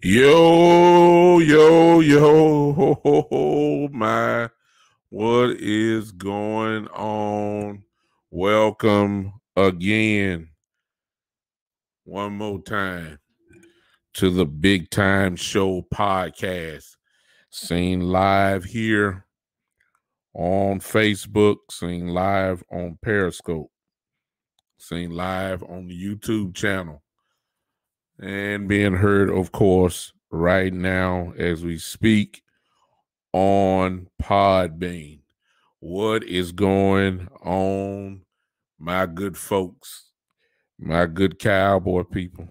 My, what is going on? Welcome again, one more time, to the Big Time Show podcast. Seen live here on Facebook, seen live on Periscope, seen live on the YouTube channel, and being heard, of course, right now as we speak on Podbean. What is going on, my good folks, my good cowboy people,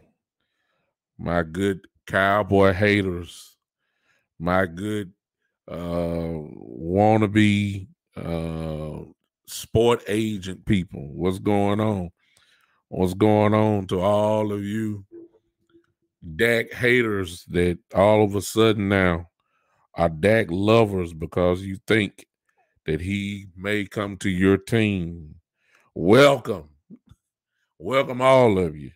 my good cowboy haters, my good wannabe sport agent people? What's going on? What's going on to all of you Dak haters that all of a sudden now are Dak lovers because you think that he may come to your team? Welcome. Welcome all of you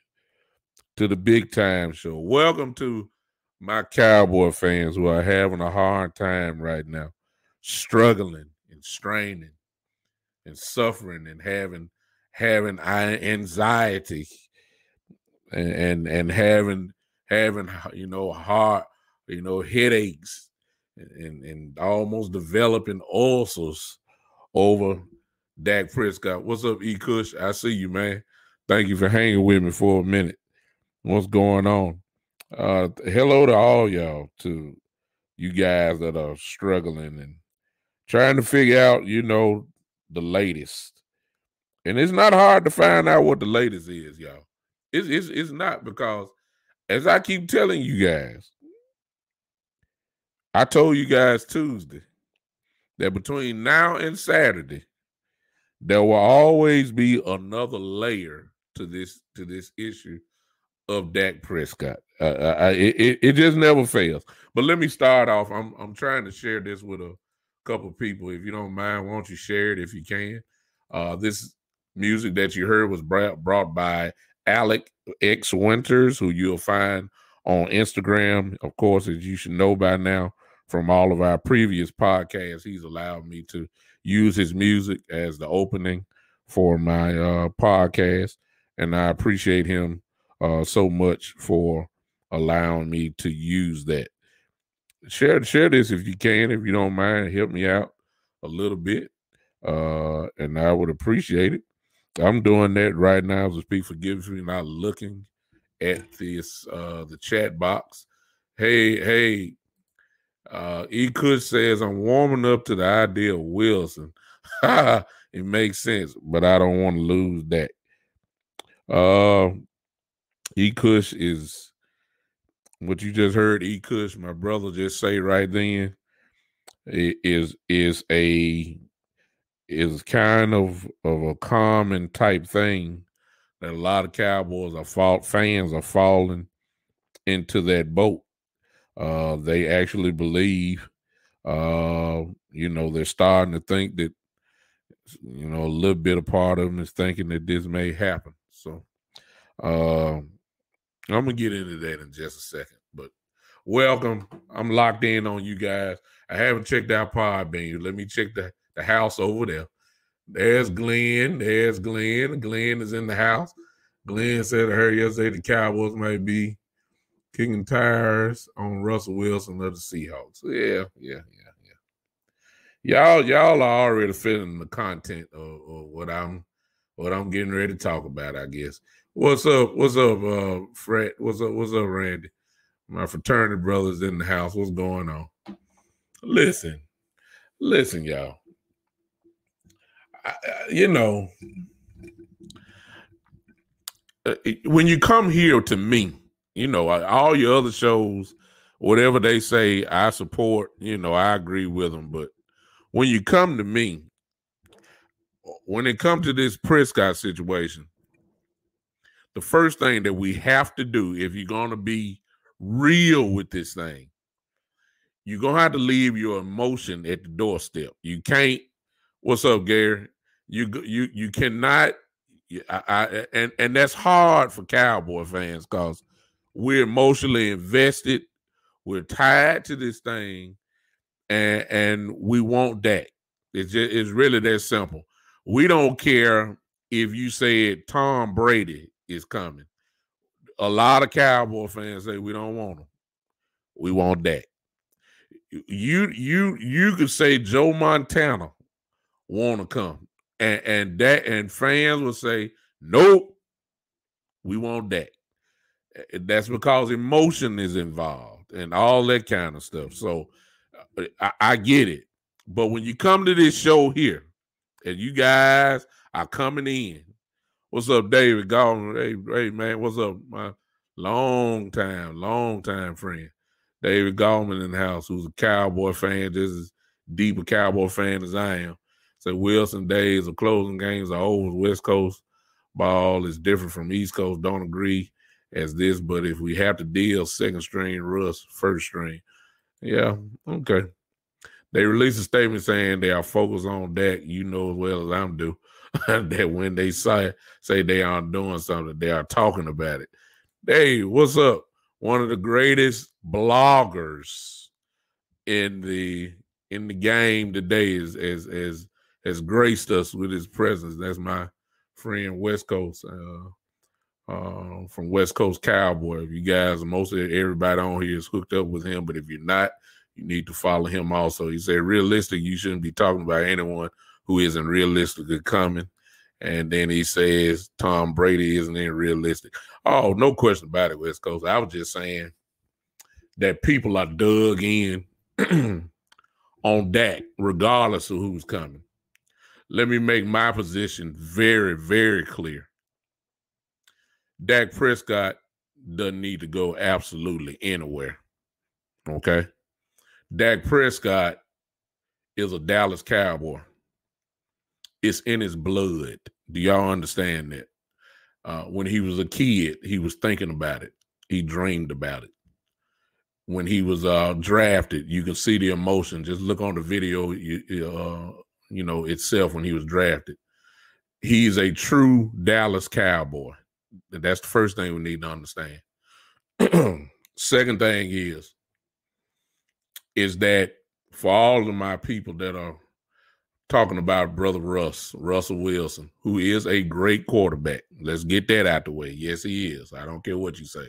to the Big Time Show. Welcome to my Cowboy fans who are having a hard time right now, struggling and straining and suffering and having anxiety and having heart headaches and almost developing ulcers over Dak Prescott. What's up, E. Kush? I see you, man. Thank you for hanging with me for a minute. What's going on? Hello to all y'all, to you guys that are struggling and trying to figure out, the latest. And it's not hard to find out what the latest is, y'all. It's not, because as I keep telling you guys, I told you guys Tuesday that between now and Saturday, there will always be another layer to this issue of Dak Prescott. It just never fails. But let me start off. I'm trying to share this with a couple of people. If you don't mind, why don't you share it if you can? This music that you heard was brought by Alec X Winters, who you'll find on Instagram. Of course, as you should know by now from all of our previous podcasts, he's allowed me to use his music as the opening for my podcast, and I appreciate him so much for allowing me to use that. Share this if you can, if you don't mind. Help me out a little bit, and I would appreciate it. I'm doing that right now as I speak. Forgive me not looking at this the chat box. Hey, E. Kush says, I'm warming up to the idea of Wilson. It makes sense, but I don't want to lose that. E. Kush is what you just heard. E. Kush, my brother, just say right then, is kind of a common type thing that a lot of Cowboys fans are falling into that boat. They actually believe, they're starting to think that, a little bit of part of them is thinking that this may happen. So I'm going to get into that in just a second. But welcome. I'm locked in on you guys. I haven't checked out Podbean. Let me check the house over there. There's Glenn. Glenn is in the house. Glenn said to her yesterday the Cowboys might be kicking tires on Russell Wilson of the Seahawks. Yeah. Y'all are already feeling the content of what I'm getting ready to talk about, I guess. What's up, Fred? What's up, Randy? My fraternity brothers in the house. What's going on? Listen, y'all. When you come here to me, all your other shows, whatever they say, I support. I agree with them. But when you come to me, when it comes to this Prescott situation, the first thing that we have to do, if you're going to be real with this thing, you're going to have to leave your emotion at the doorstep. You can't. What's up, Gary? You cannot. And that's hard for Cowboy fans because we're emotionally invested. We're tied to this thing, and we want Dak. It's really that simple. We don't care if you said Tom Brady is coming. A lot lot of fans say we don't want him. We want Dak. You could say Joe Montana want to come, and fans will say nope. We want Dak. That's because emotion is involved and all that kind of stuff. So I get it. But when you come to this show here, and you guys are coming in, what's up, David Gallman? Hey, man, what's up, my long time friend, David Gallman in the house, who's a Cowboy fan, just as deep a Cowboy fan as I am. So Wilson days of closing games are over. West Coast ball is different from East Coast. Don't agree as this, but if we have to deal second string, Russ, first string. Yeah, okay. They released a statement saying they are focused on Dak. You know as well as I do that when they say they aren't doing something, they are talking about it. Hey, what's up? One of the greatest bloggers in the game today has graced us with his presence. That's my friend West Coast, from West Coast Cowboy. You guys, most of everybody on here is hooked up with him, but if you're not, you need to follow him also. He said, realistic, you shouldn't be talking about anyone who isn't realistically coming. And then he says Tom Brady isn't even realistic. Oh, no question about it, West Coast. I was just saying that people are dug in on Dak, regardless of who's coming. Let me make my position very, very clear. Dak Prescott doesn't need to go absolutely anywhere. Okay? Dak Prescott is a Dallas Cowboy. It's in his blood. Do y'all understand that? When he was a kid, he was thinking about it. He dreamed about it. When he was drafted, you can see the emotion. Just look on the video, itself when he was drafted. He's a true Dallas Cowboy. That's the first thing we need to understand. Second thing is that for all of my people that are talking about brother Russell Wilson, who is a great quarterback. Let's get that out the way. Yes, he is. I don't care what you say.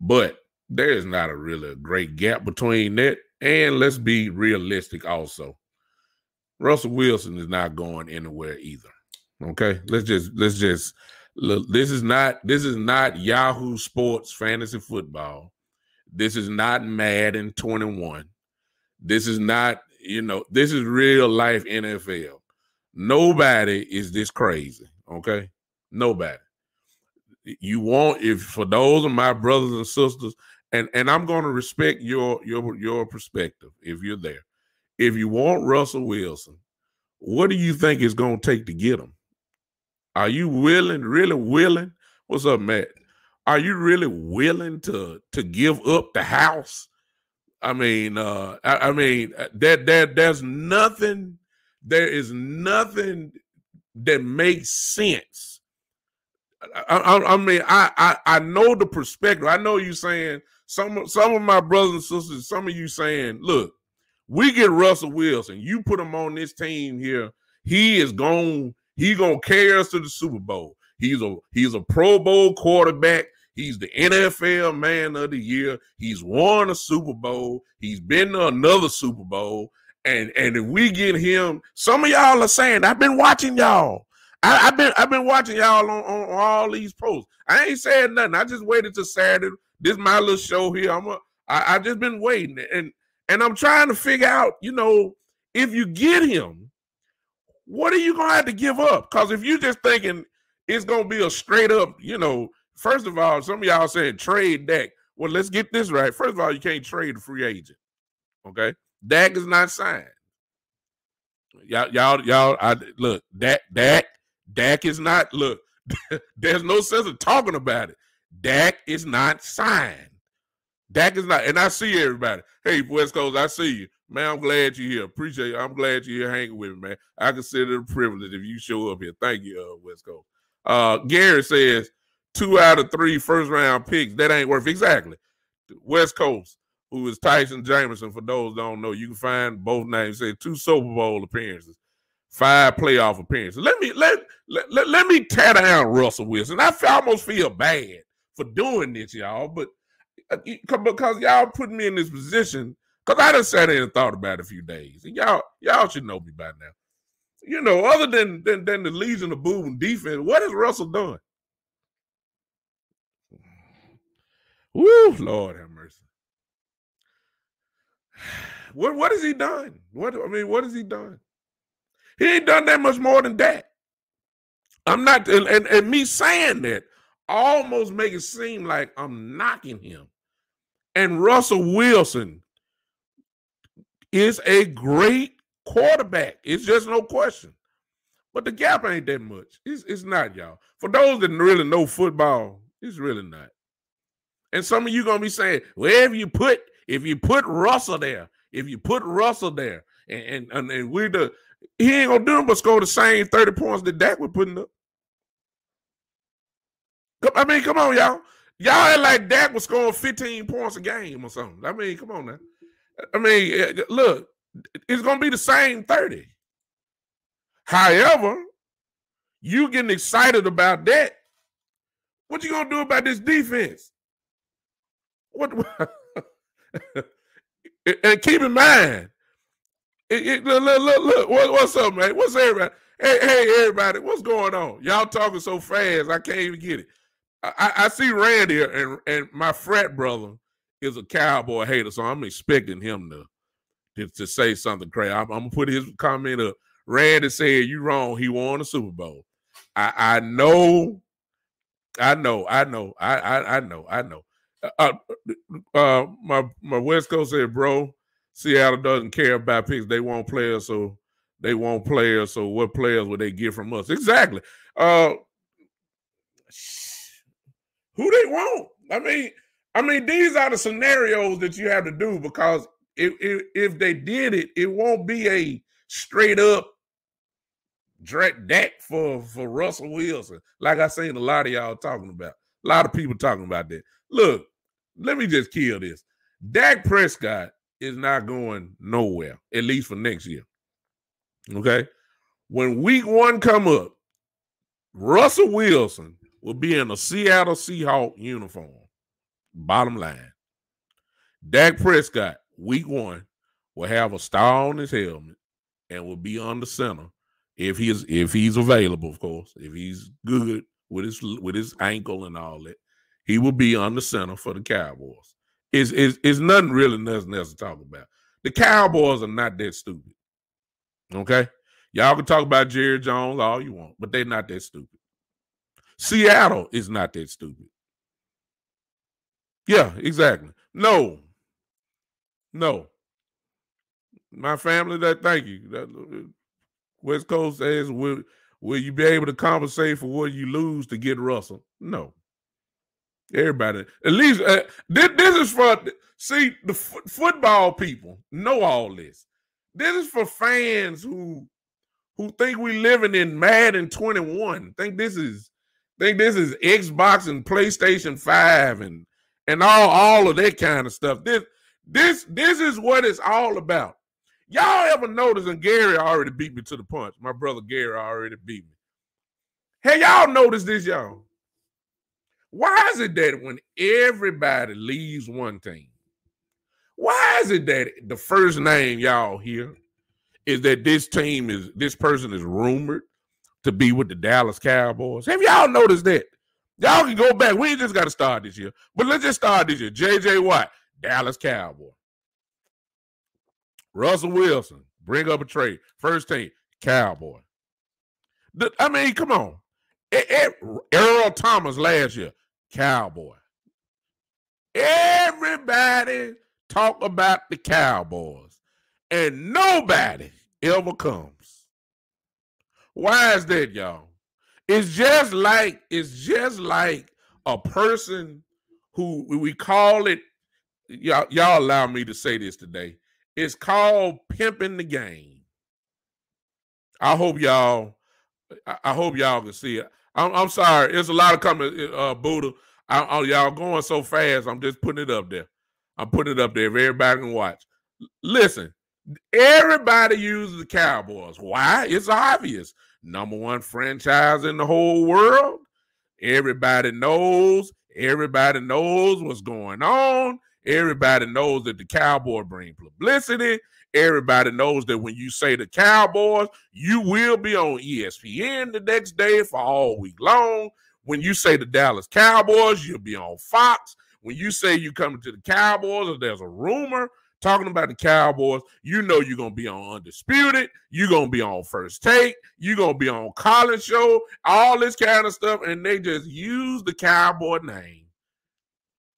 But there is not really a great gap between that. And let's be realistic also. Russell Wilson is not going anywhere either. Okay? Let's just look, this is not Yahoo Sports fantasy football. This is not Madden 21. This is not, this is real life NFL. Nobody is this crazy, okay? Nobody. If for those of my brothers and sisters, and I'm going to respect your perspective if you're there. If you want Russell Wilson, what do you think it's going to take to get him? Are you really willing? What's up, Matt? Are you really willing to give up the house? I mean, there's nothing. There is nothing that makes sense. I know the perspective. I know you saying some of my brothers and sisters. Some of you saying, look, we get Russell Wilson. You put him on this team here. He's gonna carry us to the Super Bowl. He's a Pro Bowl quarterback. He's the NFL Man of the Year. He's won a Super Bowl. He's been to another Super Bowl. And if we get him, some of y'all are saying, I've been watching y'all. I've been watching y'all on all these posts. I ain't saying nothing. I just waited till Saturday. This is my little show here. I just been waiting. And I'm trying to figure out, if you get him, what are you gonna have to give up? Because if you're just thinking it's gonna be a straight up, first of all, some of y'all saying trade Dak. Well, let's get this right. First of all, you can't trade a free agent. Okay, Dak is not signed. Look, Dak is not. Look, there's no sense of talking about it. Dak is not signed. Dak is not, and I see everybody. Hey, West Coast, I see you. Man, I'm glad you're here. Appreciate you. I'm glad you're here hanging with me, man. I consider it a privilege if you show up here. Thank you, West Coast. Gary says 2 out of 3 first-round picks. That ain't worth exactly. West Coast, who is Tyson Jameson. For those who don't know, you can find both names. Say 2 Super Bowl appearances, 5 playoff appearances. Let me tear down Russell Wilson. I almost feel bad for doing this, y'all, but because y'all put me in this position, because I done sat there and thought about it a few days. And y'all should know me by now. You know, other than the Legion of Boom defense, what has Russell done? Woo, Lord have mercy. What has he done? What has he done? He ain't done that much more than that. I'm not, and me saying that almost make it seem like I'm knocking him. And Russell Wilson is a great quarterback. It's just no question. But the gap ain't that much. It's not, y'all. For those that really know football, it's really not. And some of you gonna be saying, well, if you put Russell there, and we're he ain't gonna do them but score the same 30 points that Dak was putting up. I mean, come on, y'all. Y'all act like Dak was scoring 15 points a game or something. I mean, come on now. I mean, look, it's gonna be the same 30. However, you getting excited about that. What you gonna do about this defense? What? And keep in mind, look, what's up, man? What's everybody? Hey, everybody, what's going on? Y'all talking so fast, I can't even get it. I see Randy, and my frat brother is a Cowboy hater, so I'm expecting him to say something crazy. I'm gonna put his comment up. Randy said, "You wrong. He won the Super Bowl." I know. My West Coast said, bro, Seattle doesn't care about picks. They want players, so what players would they get from us? Exactly. Who they want? I mean, these are the scenarios that you have to do, because if they did it, it won't be a straight up Dak for Russell Wilson. Like I seen a lot of y'all talking about. A lot of people talking about that. Look, let me just kill this. Dak Prescott is not going nowhere, at least for next year. Okay? When week 1 come up, Russell Wilson will be in a Seattle Seahawks uniform. Bottom line. Dak Prescott, week 1, will have a star on his helmet and will be on the center if he's available, of course. If he's good with his ankle and all that, he will be on the center for the Cowboys. It's nothing else to talk about. The Cowboys are not that stupid. Okay? Y'all can talk about Jerry Jones all you want, but they're not that stupid. Seattle is not that stupid. Yeah, exactly. No. My family, thank you. West Coast says, will you be able to compensate for what you lose to get Russell? No. Everybody, at least this is for, see, the football people know all this. This is for fans who think we living in Madden 21. Think this is Xbox and PlayStation 5 and all of that kind of stuff. This is what it's all about. Y'all ever notice, and Gary already beat me to the punch. My brother Gary already beat me. Hey, y'all notice this, y'all? Why is it that when everybody leaves one team, why is it that the first name y'all hear is that this person is rumored to be with the Dallas Cowboys? Have y'all noticed that? Y'all can go back. We ain't just got to start this year, but let's just start this year. J.J. Watt, Dallas Cowboy. Russell Wilson, bring up a trade. First team, Cowboy. I mean, come on. Earl Thomas last year, Cowboy. Everybody talk about the Cowboys, and nobody ever comes. Why is that, y'all? It's just like a person who we call it. Y'all allow me to say this today. It's called pimping the game. I hope y'all can see it. I'm sorry. There's a lot of comments, Buddha. Y'all going so fast. I'm just putting it up there. I'm putting it up there if everybody can watch. Listen, everybody uses the Cowboys. Why? It's obvious. Number one franchise in the whole world. Everybody knows. Everybody knows what's going on. Everybody knows that the Cowboys bring publicity. Everybody knows that when you say the Cowboys, you will be on ESPN the next day for all week long. When you say the Dallas Cowboys, you'll be on Fox. When you say you coming to the Cowboys or there's a rumor talking about the Cowboys, you know you're going to be on Undisputed. You're going to be on First Take. You're going to be on College Show, all this kind of stuff, and they just use the Cowboy name.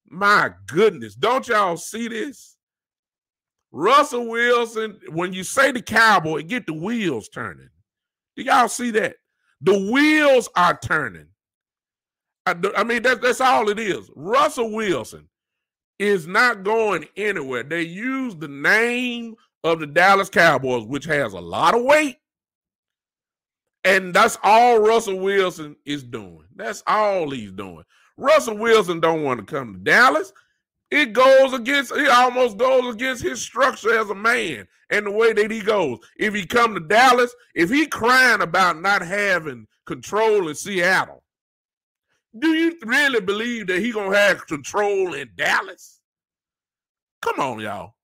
My goodness, don't y'all see this? Russell Wilson, when you say the Cowboy, get the wheels turning. Do y'all see that? The wheels are turning. I mean, that's all it is. Russell Wilson is not going anywhere. They use the name of the Dallas Cowboys, which has a lot of weight, and that's all Russell Wilson is doing. That's all he's doing. Russell Wilson don't want to come to Dallas. It almost goes against his structure as a man and the way that he goes. If he come to Dallas, if he crying about not having control in Seattle, do you really believe that he gonna have control in Dallas? Come on, y'all.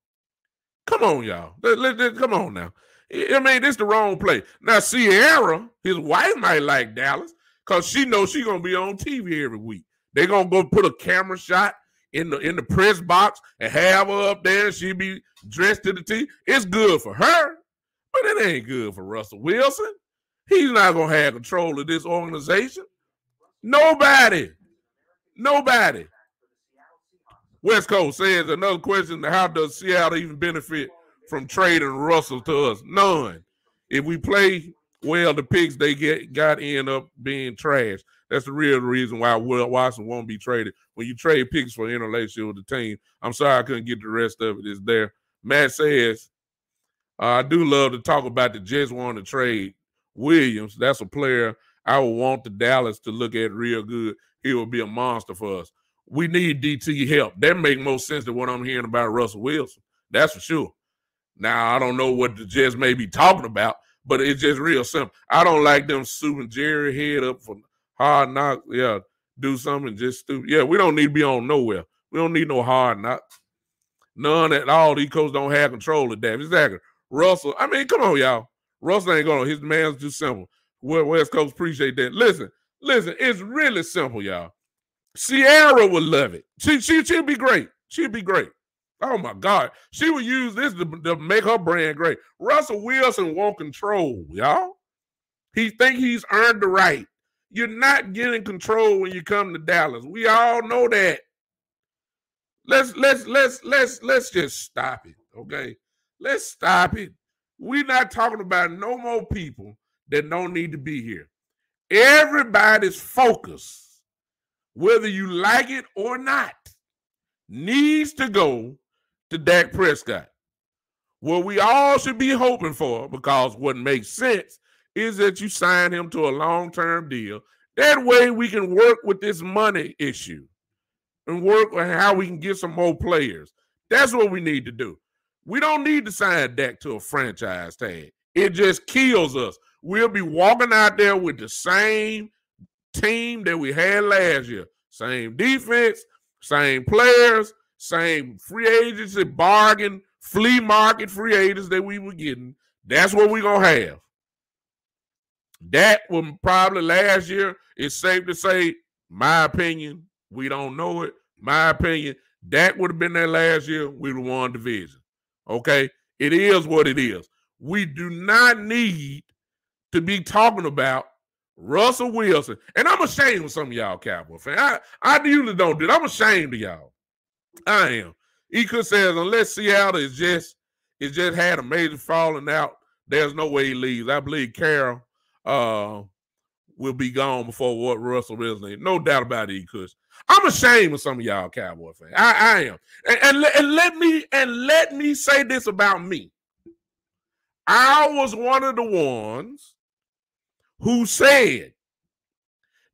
Come on, y'all. Come on now. I mean, this is the wrong place. Now, Sierra, his wife might like Dallas because she knows she's gonna be on TV every week. They're gonna go put a camera shot in the press box and have her up there and she be dressed to the T. It's good for her, but it ain't good for Russell Wilson. He's not going to have control of this organization. Nobody. West Coast says another question, how does Seattle even benefit from trading Russell to us? None. If we play well, the picks they end up being trash. That's the real reason why Will Watson won't be traded. When you trade picks for interrelationship with the team, I'm sorry I couldn't get the rest of it. It's there. Matt says, I do love to talk about the Jets wanting to trade Williams. That's a player I would want the Dallas to look at real good. He will be a monster for us. We need DT help. That makes more sense than what I'm hearing about Russell Wilson. That's for sure. Now, I don't know what the Jets may be talking about, but it's just real simple. I don't like them souping Jerry head up for hard knocks. Yeah, do something just stupid. Yeah, we don't need to be on nowhere. We don't need no hard knocks. None at all. These coaches don't have control of that. Exactly. Russell, I mean, come on, y'all. Russell ain't going to. His man's too simple. West Coast appreciate that. Listen, it's really simple, y'all. Sierra would love it. She'd be great. She'd be great. Oh, my God. She would use this to make her brand great. Russell Wilson won't control, y'all. He think he's earned the right. You're not getting control when you come to Dallas. We all know that. Let's just stop it, okay? Let's stop it. We're not talking about no more people that don't need to be here. Everybody's focus, whether you like it or not, needs to go to Dak Prescott. What we all should be hoping for, because what makes sense is that you sign him to a long-term deal. That way we can work with this money issue and work on how we can get some more players. That's what we need to do. We don't need to sign Dak to a franchise tag. It just kills us. We'll be walking out there with the same team that we had last year. Same defense, same players, same free agency, bargain, flea market free agents that we were getting. That's what we're going to have. That was probably last year. It's safe to say, my opinion, we don't know it. My opinion, Dak would have been there last year. We would have won division. Okay? It is what it is. We do not need to be talking about Russell Wilson. And I'm ashamed of some of y'all Cowboy fans. I usually don't do it. I'm ashamed of y'all. I am. Eka says, unless Seattle is just had a major falling out, there's no way he leaves. I believe Carroll will be gone before what Russell Wilson is. No doubt about it, Eka. I'm ashamed of some of y'all Cowboy fans. I am. And let me say this about me. I was one of the ones who said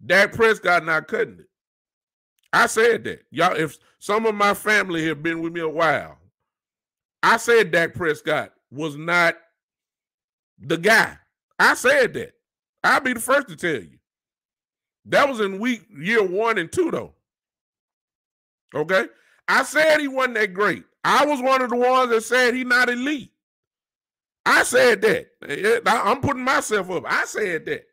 Dak Prescott not cutting it. I said that. Y'all, if Some of my family have been with me a while. I said Dak Prescott was not the guy. I said that. I'll be the first to tell you. That was in year 1 and 2, though. Okay? I said he wasn't that great. I was one of the ones that said he's not elite. I said that. I'm putting myself up. I said that.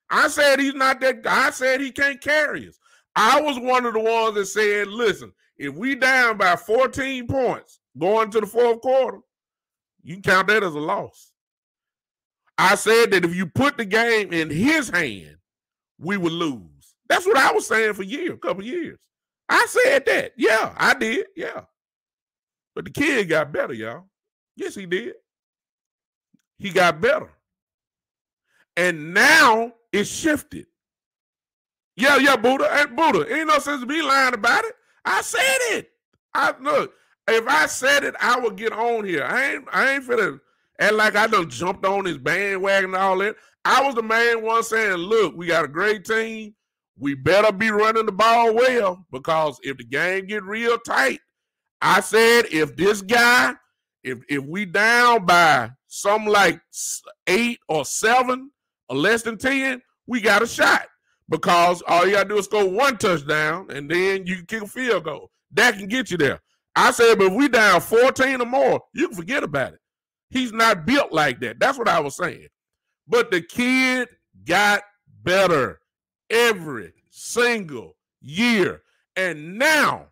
I said he's not that guy. I said he can't carry us. I was one of the ones that said, listen, if we down by 14 points going to the fourth quarter, you can count that as a loss. I said that if you put the game in his hand, we would lose. That's what I was saying for a couple years. I said that. Yeah, I did. Yeah. But the kid got better, y'all. Yes, he did. He got better. And now it's shifted. Yeah, Buddha. And Buddha, ain't no sense to be lying about it. I said it. Look, if I said it, I would get on here. I ain't finna act like I done jumped on his bandwagon and all that. I was the main one saying, look, we got a great team. We better be running the ball well, because if the game get real tight, I said if this guy, if we down by something like 8 or 7 or less than 10, we got a shot, because all you got to do is score 1 touchdown, and then you can kick a field goal. That can get you there. I said, but if we down 14 or more, you can forget about it. He's not built like that. That's what I was saying. But the kid got better every single year. And now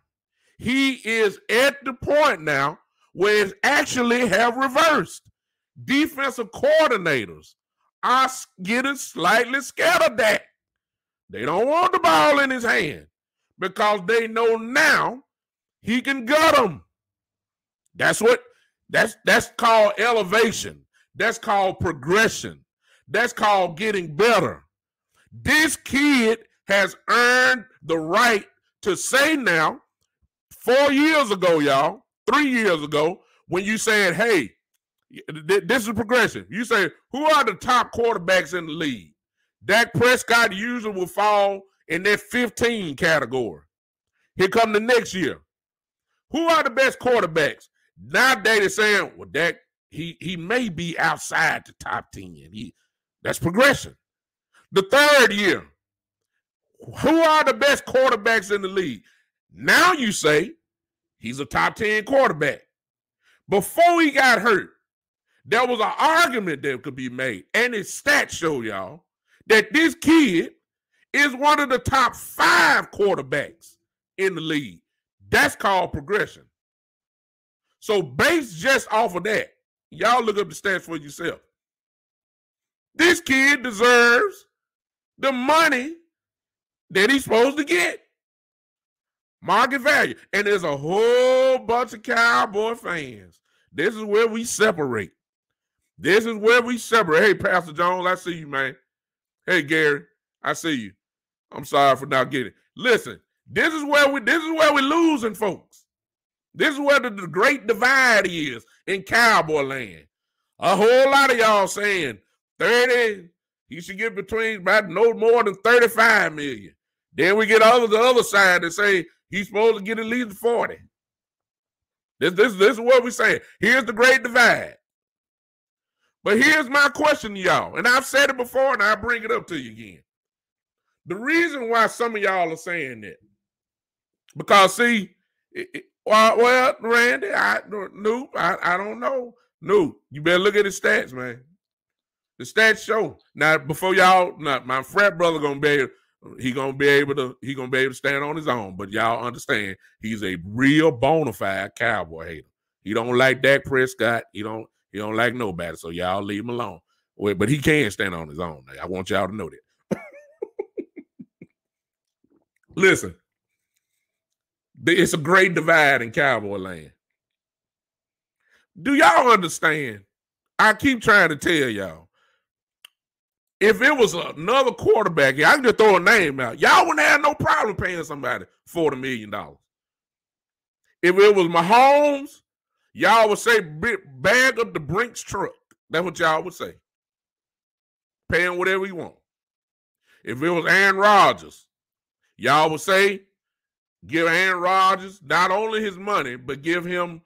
he is at the point now where it's actually have reversed. Defensive coordinators are getting slightly scared of that. They don't want the ball in his hand because they know now he can gut them. That's called elevation. That's called progression. That's called getting better. This kid has earned the right to say now, 4 years ago, y'all, 3 years ago, when you said, hey, this is progression. You say, who are the top quarterbacks in the league? Dak Prescott usually will fall in that 15 category. Here come the next year. Who are the best quarterbacks? Nowadays they're saying, well, Dak, he may be outside the top 10. That's progression. The third year, who are the best quarterbacks in the league? Now you say he's a top 10 quarterback. Before he got hurt, there was an argument that could be made, and his stats show y'all that this kid is one of the top 5 quarterbacks in the league. That's called progression. So based just off of that, y'all look up the stats for yourself. This kid deserves the money that he's supposed to get. Market value. And there's a whole bunch of Cowboy fans. This is where we separate. This is where we separate. Hey, Pastor Jones, I see you, man. Hey, Gary, I see you. I'm sorry for not getting it. Listen, this is where we're losing, folks. This is where the great divide is in Cowboy land. A whole lot of y'all saying 30, he should get between about no more than 35 million. Then we get the other side that say he's supposed to get at least 40. This is what we're saying. Here's the great divide. But here's my question to y'all, and I've said it before, and I'll bring it up to you again. The reason why some of y'all are saying that, because see, well, Randy, I don't know. No, you better look at the stats, man. The stats show. Now, before y'all, my frat brother gonna be able to stand on his own. But y'all understand, he's a real bona fide Cowboy hater. He don't like Dak Prescott. He don't like nobody. So y'all leave him alone. But he can stand on his own. I want y'all to know that. Listen, it's a great divide in Cowboy land. Do y'all understand? I keep trying to tell y'all. If it was another quarterback, I can just throw a name out. Y'all wouldn't have no problem paying somebody $40 million. If it was Mahomes, y'all would say bag up the Brinks truck. That's what y'all would say. Pay him whatever you want. If it was Aaron Rodgers, y'all would say Give Aaron Rodgers not only his money, but give him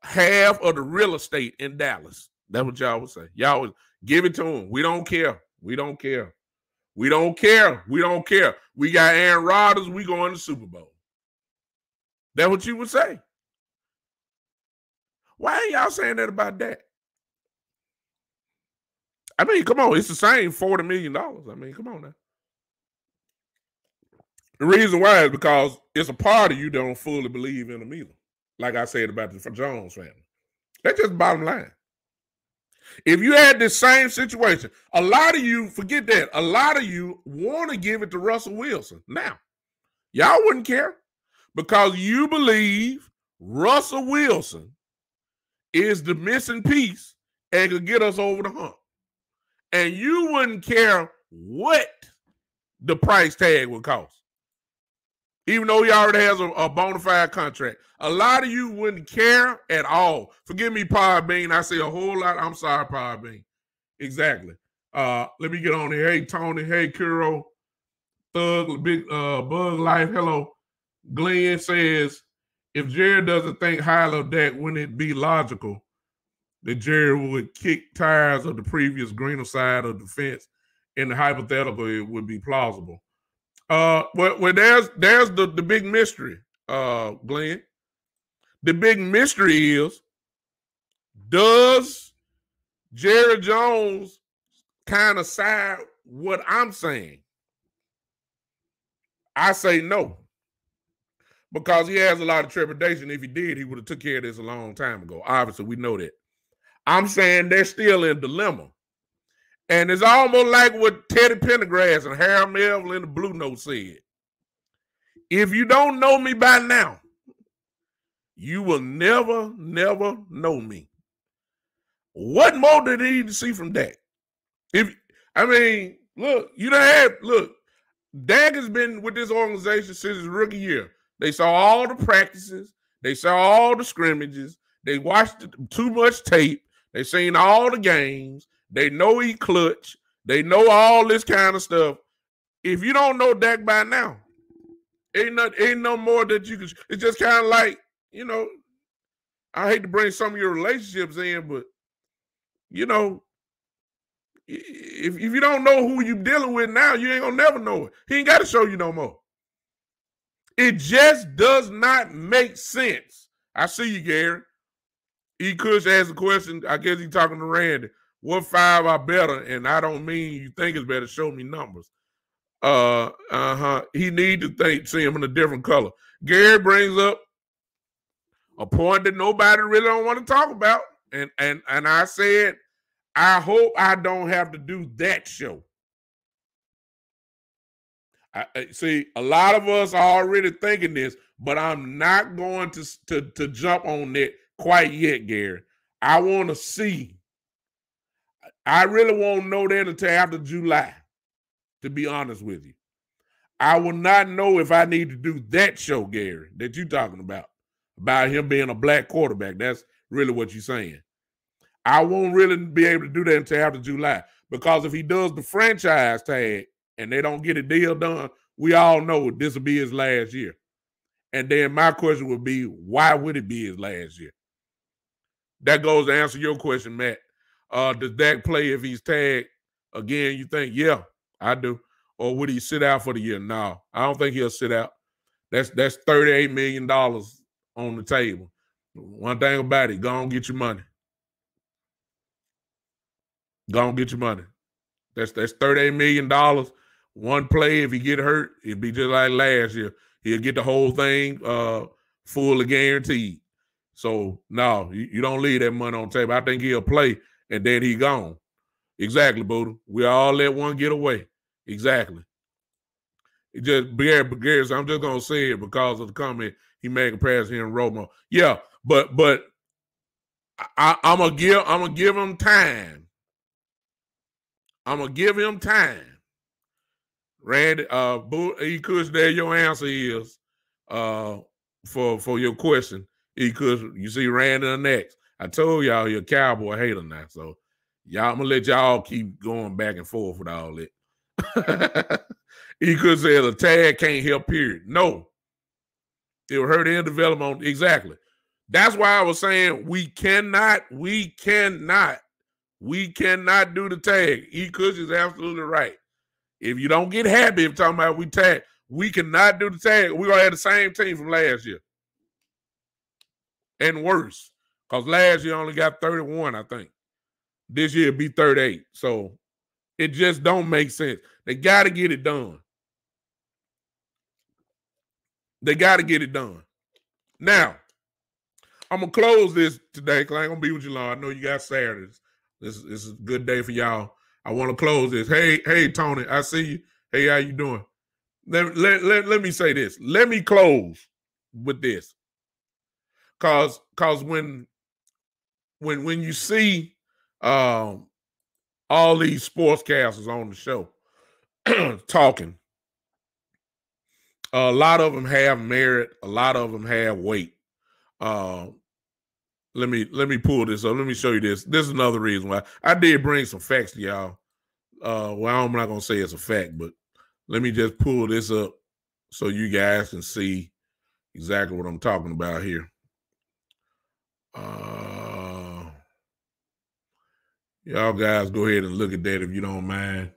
half of the real estate in Dallas. That's what y'all would say. Y'all would give it to him. We don't care. We don't care. We don't care. We don't care. We got Aaron Rodgers. We going to the Super Bowl. That's what you would say. Why ain't y'all saying that about that? I mean, come on. It's the same $40 million. I mean, come on now. The reason why is because it's a part of you don't fully believe in them either. Like I said about the Jones family. That's just the bottom line. If you had this same situation, a lot of you, forget that, a lot of you want to give it to Russell Wilson. Now, y'all wouldn't care because you believe Russell Wilson is the missing piece and could get us over the hump. And you wouldn't care what the price tag would cost. Even though he already has a bona fide contract. A lot of you wouldn't care at all. Forgive me, Pod Bean. I say a whole lot. I'm sorry, Pod Bean. Exactly. Let me get on here. Hey, Tony. Hey, Kuro. Thug, Big Bug Life. Hello. Glenn says, if Jared doesn't think highly of Dak, wouldn't it be logical that Jared would kick tires of the previous greener side of the fence? In the hypothetical, it would be plausible. Well, there's the big mystery, Glenn. The big mystery is, does Jerry Jones kind of side what I'm saying? I say no. Because he has a lot of trepidation. If he did, he would have took care of this a long time ago. Obviously, we know that. I'm saying they're still in dilemma. And it's almost like what Teddy Pendergrass and Harold Melville in the Blue Note said. If you don't know me by now, you will never, never know me. What more did he need to see from Dak? Look, Dak has been with this organization since his rookie year. They saw all the practices. They saw all the scrimmages. They watched too much tape. They seen all the games. They know he clutch. They know all this kind of stuff. If you don't know Dak by now, ain't no more that you can. It's just kind of like, I hate to bring some of your relationships in, but, if you don't know who you're dealing with now, you ain't going to never know it. He ain't got to show you no more. It just does not make sense. I see you, Gary. E. Kush asked a question. I guess he's talking to Randy. What 5 are better? And I don't mean you think it's better. Show me numbers. He need to see him in a different color. Gary brings up a point that nobody really don't want to talk about. And I said, I hope I don't have to do that show. I see, a lot of us are already thinking this, but I'm not going to jump on that quite yet, Gary. I want to see. I really won't know that until after July, to be honest with you. I will not know if I need to do that show, Gary, that you're talking about him being a black quarterback. That's really what you're saying. I won't really be able to do that until after July, because if he does the franchise tag and they don't get a deal done, we all know this will be his last year. And then my question would be, why would it be his last year? That goes to answer your question, Matt. Does Dak play if he's tagged again? You think, yeah, I do. Or would he sit out for the year? No, I don't think he'll sit out. That's $38 million on the table. One thing about it, go on get your money. Go on get your money. That's $38 million. One play, if he get hurt, it'd be just like last year. He'll get the whole thing fully guaranteed. So, no, you don't leave that money on the table. I think he'll play, and then he gone. Exactly, Buddha. We all let one get away. Exactly. It just, Gary, I'm just going to say it because of the comment he made compared to him and Romo. Yeah, but I'm going to give him time. I'm going to give him time. Randy, E. Kush, there your answer is for your question. E. Kush, you see Randy next. I told y'all he a Cowboy hater now, so I'm going to let y'all keep going back and forth with all that. E. Kush said a tag can't help, period. No. It will hurt their development. Exactly. That's why I was saying we cannot do the tag. E. Kush is absolutely right. If you don't get happy if talking about we tag, we cannot do the tag. We're going to have the same team from last year. And worse. Because last year only got 31, I think. This year be 38. So it just don't make sense. They got to get it done. They got to get it done. Now, I'm going to close this today because I ain't going to be with you long. I know you got Saturdays. This is a good day for y'all. I want to close this. Hey, Tony, I see you. Hey, how you doing? Let me say this. Let me close with this. Cause when you see all these sportscasters on the show talking, a lot of them have merit, a lot of them have weight. Let me pull this up. Let me show you this. This is another reason why I did bring some facts to y'all. Well, I'm not gonna say it's a fact, but let me just pull this up so you guys can see exactly what I'm talking about here. Y'all guys go ahead and look at that if you don't mind.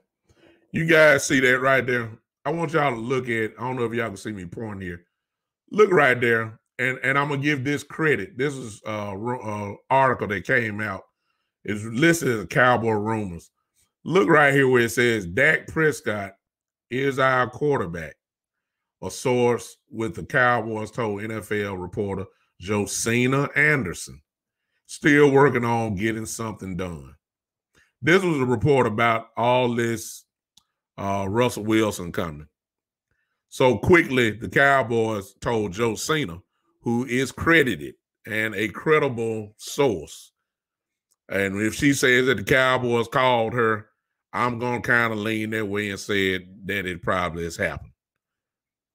You guys see that right there? I want y'all to look at, I don't know if y'all can see me pointing here. Look right there, and I'm going to give this credit. This is an article that came out. It's listed as Cowboy Rumors. Look right here where it says, Dak Prescott is our quarterback. A source with the Cowboys told NFL reporter Josina Anderson. Still working on getting something done. This was a report about all this Russell Wilson coming. So quickly, the Cowboys told Josina, who is credited and a credible source. And if she says that the Cowboys called her, I'm going to kind of lean that way and said that it probably has happened.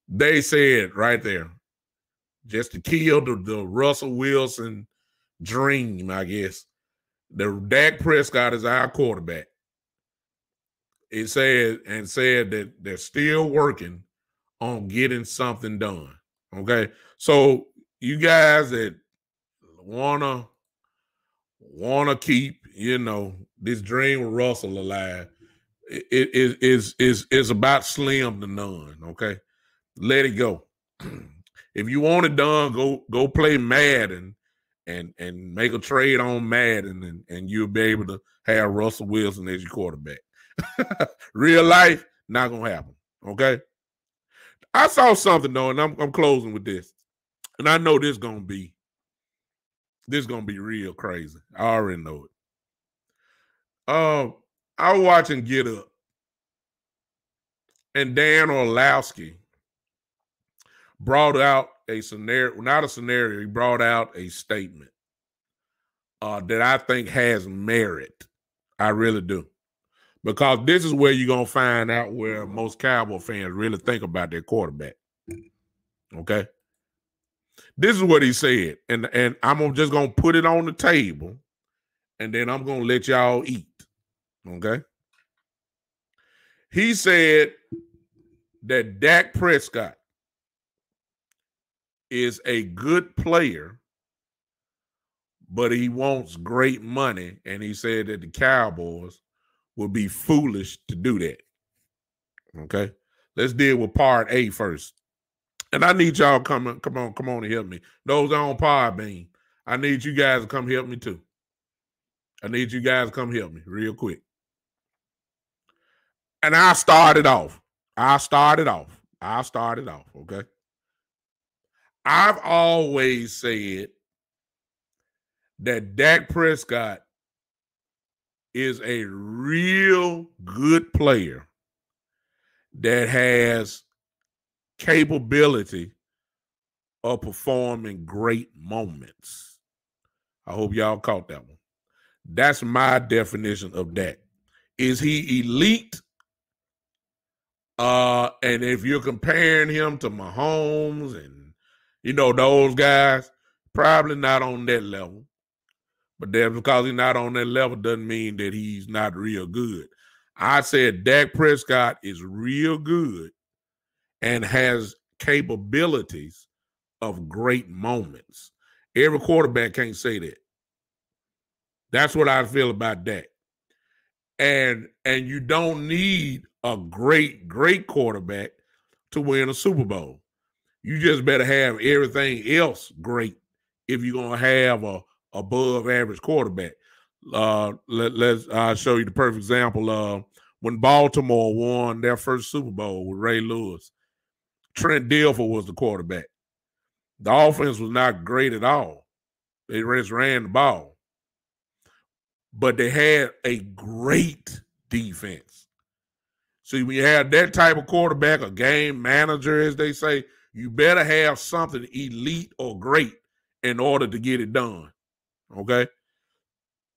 They said right there, just to kill the Russell Wilson dream, I guess. The Dak Prescott is our quarterback. It said that they're still working on getting something done. Okay, so you guys that wanna keep this dream of Russell alive, it is about slim to none. Okay, let it go. If you want it done, go play Madden and make a trade on Madden, and you'll be able to have Russell Wilson as your quarterback. Real life, not gonna happen. Okay. I saw something though, and I'm closing with this. And I know this gonna be real crazy. I already know it. I was watching Get Up, and Dan Orlowski brought out a scenario, not a scenario, he brought out a statement that I think has merit. I really do. Because this is where you're going to find out where most Cowboy fans really think about their quarterback. Okay? This is what he said. And I'm just going to put it on the table, and then I'm going to let y'all eat. Okay? He said that Dak Prescott is a good player, but he wants great money. And he said that the Cowboys would be foolish to do that. Okay, let's deal with part A first. And I need y'all come on and help me. Those on Podbean, I need you guys to come help me too. I need you guys to come help me real quick. And I'll start it off. Okay. I've always said that Dak Prescott is a real good player that has capability of performing great moments. I hope y'all caught that one. That's my definition of Dak. Is he elite? And if you're comparing him to Mahomes and those guys, probably not on that level. But that's because he's not on that level doesn't mean that he's not real good. I said Dak Prescott is real good and has capabilities of great moments. Every quarterback can't say that. That's what I feel about Dak. And you don't need a great quarterback to win a Super Bowl. You just better have everything else great if you're gonna have a above average quarterback. I'll show you the perfect example. When Baltimore won their first Super Bowl with Ray Lewis, Trent Dilfer was the quarterback. The offense was not great at all. They just ran the ball. But they had a great defense. See, when you have that type of quarterback, a game manager, as they say, you better have something elite or great in order to get it done. Okay?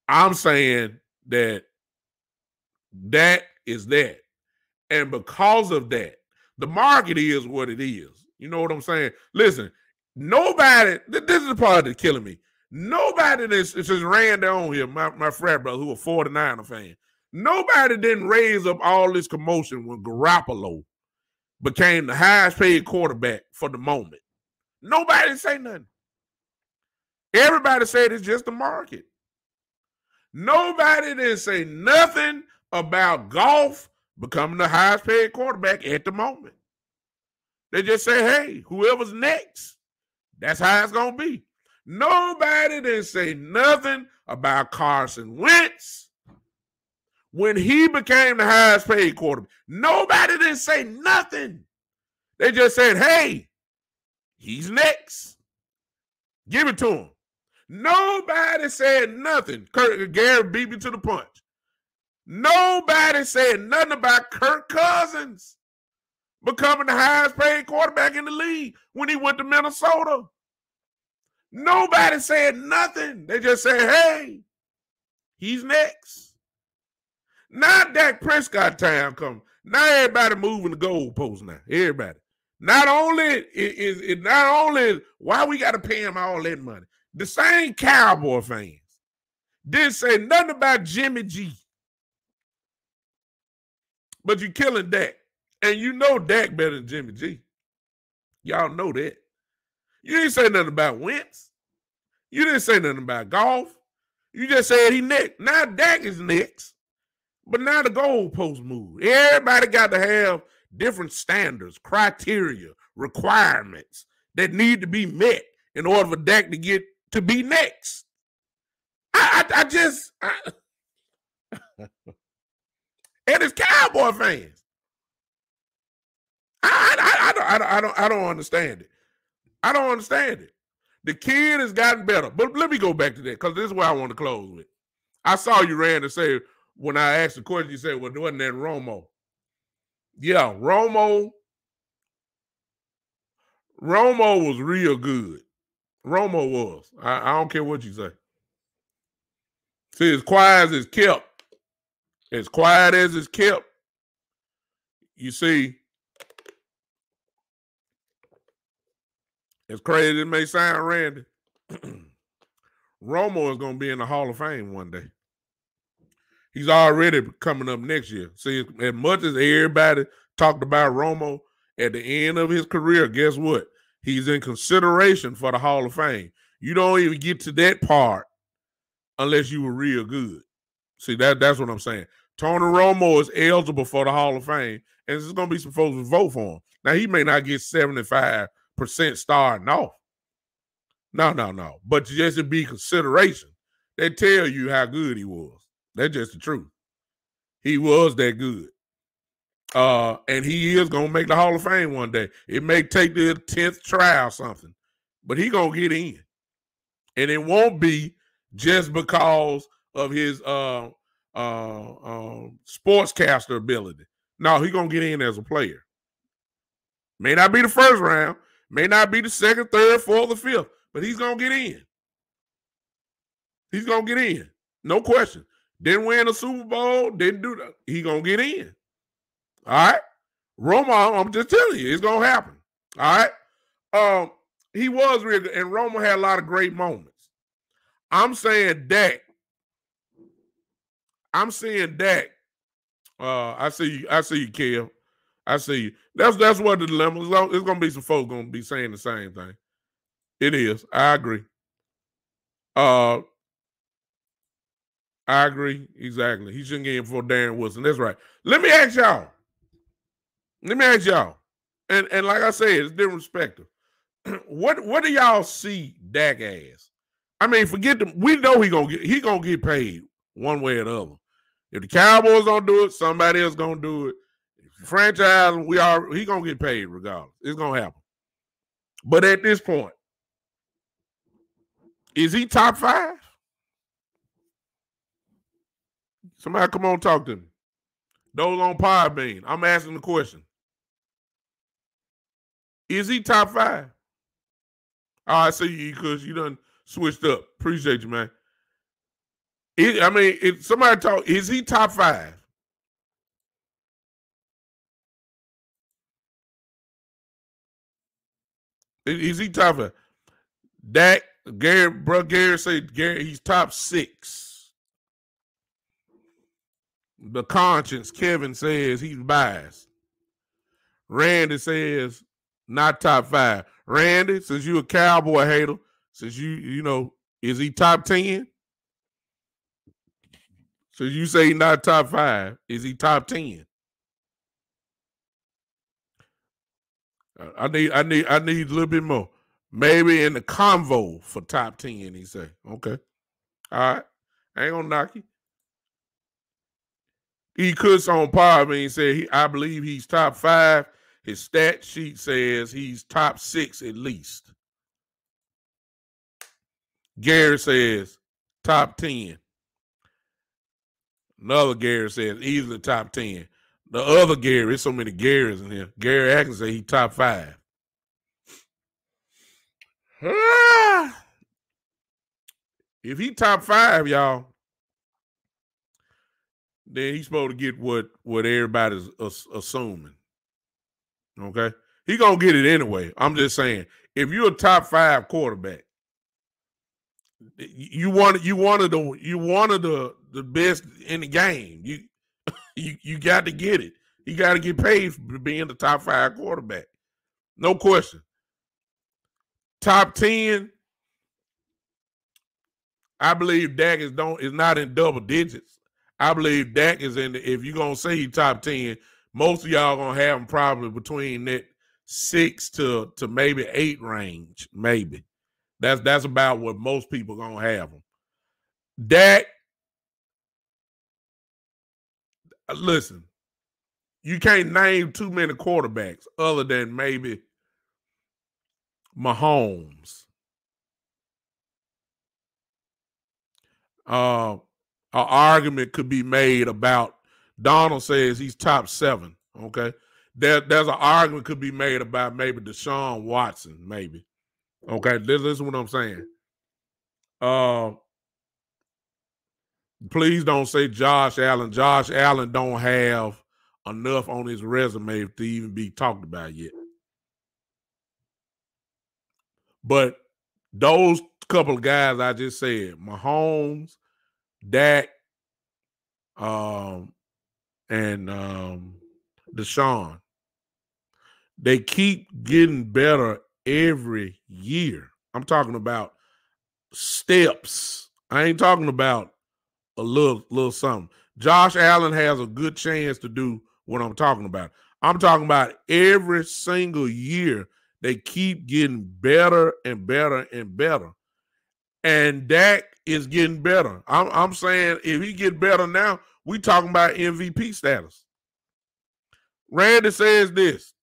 I'm saying that is that. And because of that, the market is what it is. You know what I'm saying? Listen, nobody, this is the part that's killing me. Nobody that's just ran down here, my frat brother, who a 49er fan, nobody didn't raise up all this commotion when Garoppolo became the highest paid quarterback for the moment. Nobody didn't say nothing. Everybody said it's just the market. Nobody didn't say nothing about Goff becoming the highest paid quarterback at the moment. They just say, hey, whoever's next, that's how it's going to be. Nobody didn't say nothing about Carson Wentz when he became the highest paid quarterback. Nobody didn't say nothing. They just said, hey, he's next. Give it to him. Nobody said nothing. Gary beat me to the punch. Nobody said nothing about Kirk Cousins becoming the highest paid quarterback in the league when he went to Minnesota. Nobody said nothing. They just said, hey, he's next. Now Dak Prescott time comes. Now everybody moving the goalposts now. Everybody. Not only why we got to pay him all that money. The same Cowboy fans didn't say nothing about Jimmy G. But you killing Dak. And you know Dak better than Jimmy G. Y'all know that. You didn't say nothing about Wentz. You didn't say nothing about Goff. You just said he next. Now Dak is next. But now the goalpost moved. Everybody got to have different standards, criteria, requirements that need to be met in order for Dak to be next. And it's Cowboy fans. I don't understand it. I don't understand it. The kid has gotten better. But let me go back to that because this is what I want to close with. I saw you ran to say, when I asked the question, you said, well, wasn't that Romo? Yeah, Romo was real good. Romo was. I don't care what you say. See, as quiet as it's kept, you see, as crazy as it may sound, Randy, Romo is going to be in the Hall of Fame one day. He's already coming up next year. See, as much as everybody talked about Romo at the end of his career, guess what? He's in consideration for the Hall of Fame. You don't even get to that part unless you were real good. See, that's what I'm saying. Tony Romo is eligible for the Hall of Fame, and there's going to be some folks who vote for him. Now, he may not get 75% starting off. No. But just to be consideration, they tell you how good he was. That's just the truth. He was that good. And he is going to make the Hall of Fame one day. It may take the 10th try or something, but he going to get in. And it won't be just because of his sportscaster ability. No, he going to get in as a player. May not be the first round, may not be the second, third, fourth, or fifth, but he's going to get in. He's going to get in. No question. Didn't win a Super Bowl, didn't do that. He going to get in. All right? Romo, I'm just telling you, it's going to happen. All right? He was real good, and Romo had a lot of great moments. I'm saying Dak. I see you, Kev. I see you. That's what the dilemma is. There's going to be some folks going to be saying the same thing. It is. I agree. I agree. Exactly. He shouldn't get in for Darren Woodson. That's right. Let me ask y'all. And like I said, it's different perspective. What do y'all see Dak as? I mean, forget them. We know he gonna get paid one way or the other. If the Cowboys don't do it, somebody else gonna do it. If the franchise, he gonna get paid regardless. It's gonna happen. But at this point, is he top 5? Somebody come on, talk to me. Those on Podbean, I'm asking the question. Is he top 5? All right, see you because you done switched up. Appreciate you, man. If somebody talk, is he top 5? Is he top 5? Dak, Gary said he's top 6. The conscience, Kevin says he's biased. Randy says not top 5. Randy, since you a Cowboy hater, since you know, is he top 10? So you say he's not top 5. Is he top 10? I need a little bit more. Maybe in the convo for top 10, he say. Okay. All right. I ain't gonna knock you. He could on Podbean say I believe he's top 5. His stat sheet says he's top 6 at least. Gary says top 10. Another Gary says easily top 10. The other Gary, there's so many Garys in here. Gary Atkins say he's top 5. If he top 5, y'all, then he's supposed to get what everybody's assuming. Okay? He gonna get it anyway. I'm just saying, if you're a top 5 quarterback, you one of the best in the game. You got to get it. You got to get paid for being the top 5 quarterback. No question. Top 10, I believe Dak is not in double digits. I believe Dak is if you're gonna say he's top 10, most of y'all gonna have him probably between that 6 to maybe 8 range. Maybe. That's about what most people gonna have him. Dak, listen, you can't name too many quarterbacks other than maybe Mahomes. An argument could be made about Donald says he's top 7. Okay, there's an argument could be made about maybe Deshaun Watson, maybe. Okay, this is what I'm saying. Please don't say Josh Allen. Josh Allen don't have enough on his resume to even be talked about yet. But those couple of guys I just said, Mahomes, Dak, and Deshaun, they keep getting better every year. I'm talking about steps. I ain't talking about a little something. Josh Allen has a good chance to do what I'm talking about. I'm talking about every single year they keep getting better and better and better. And Dak is getting better. I'm saying if he get better now, we talking about MVP status. Randy says this.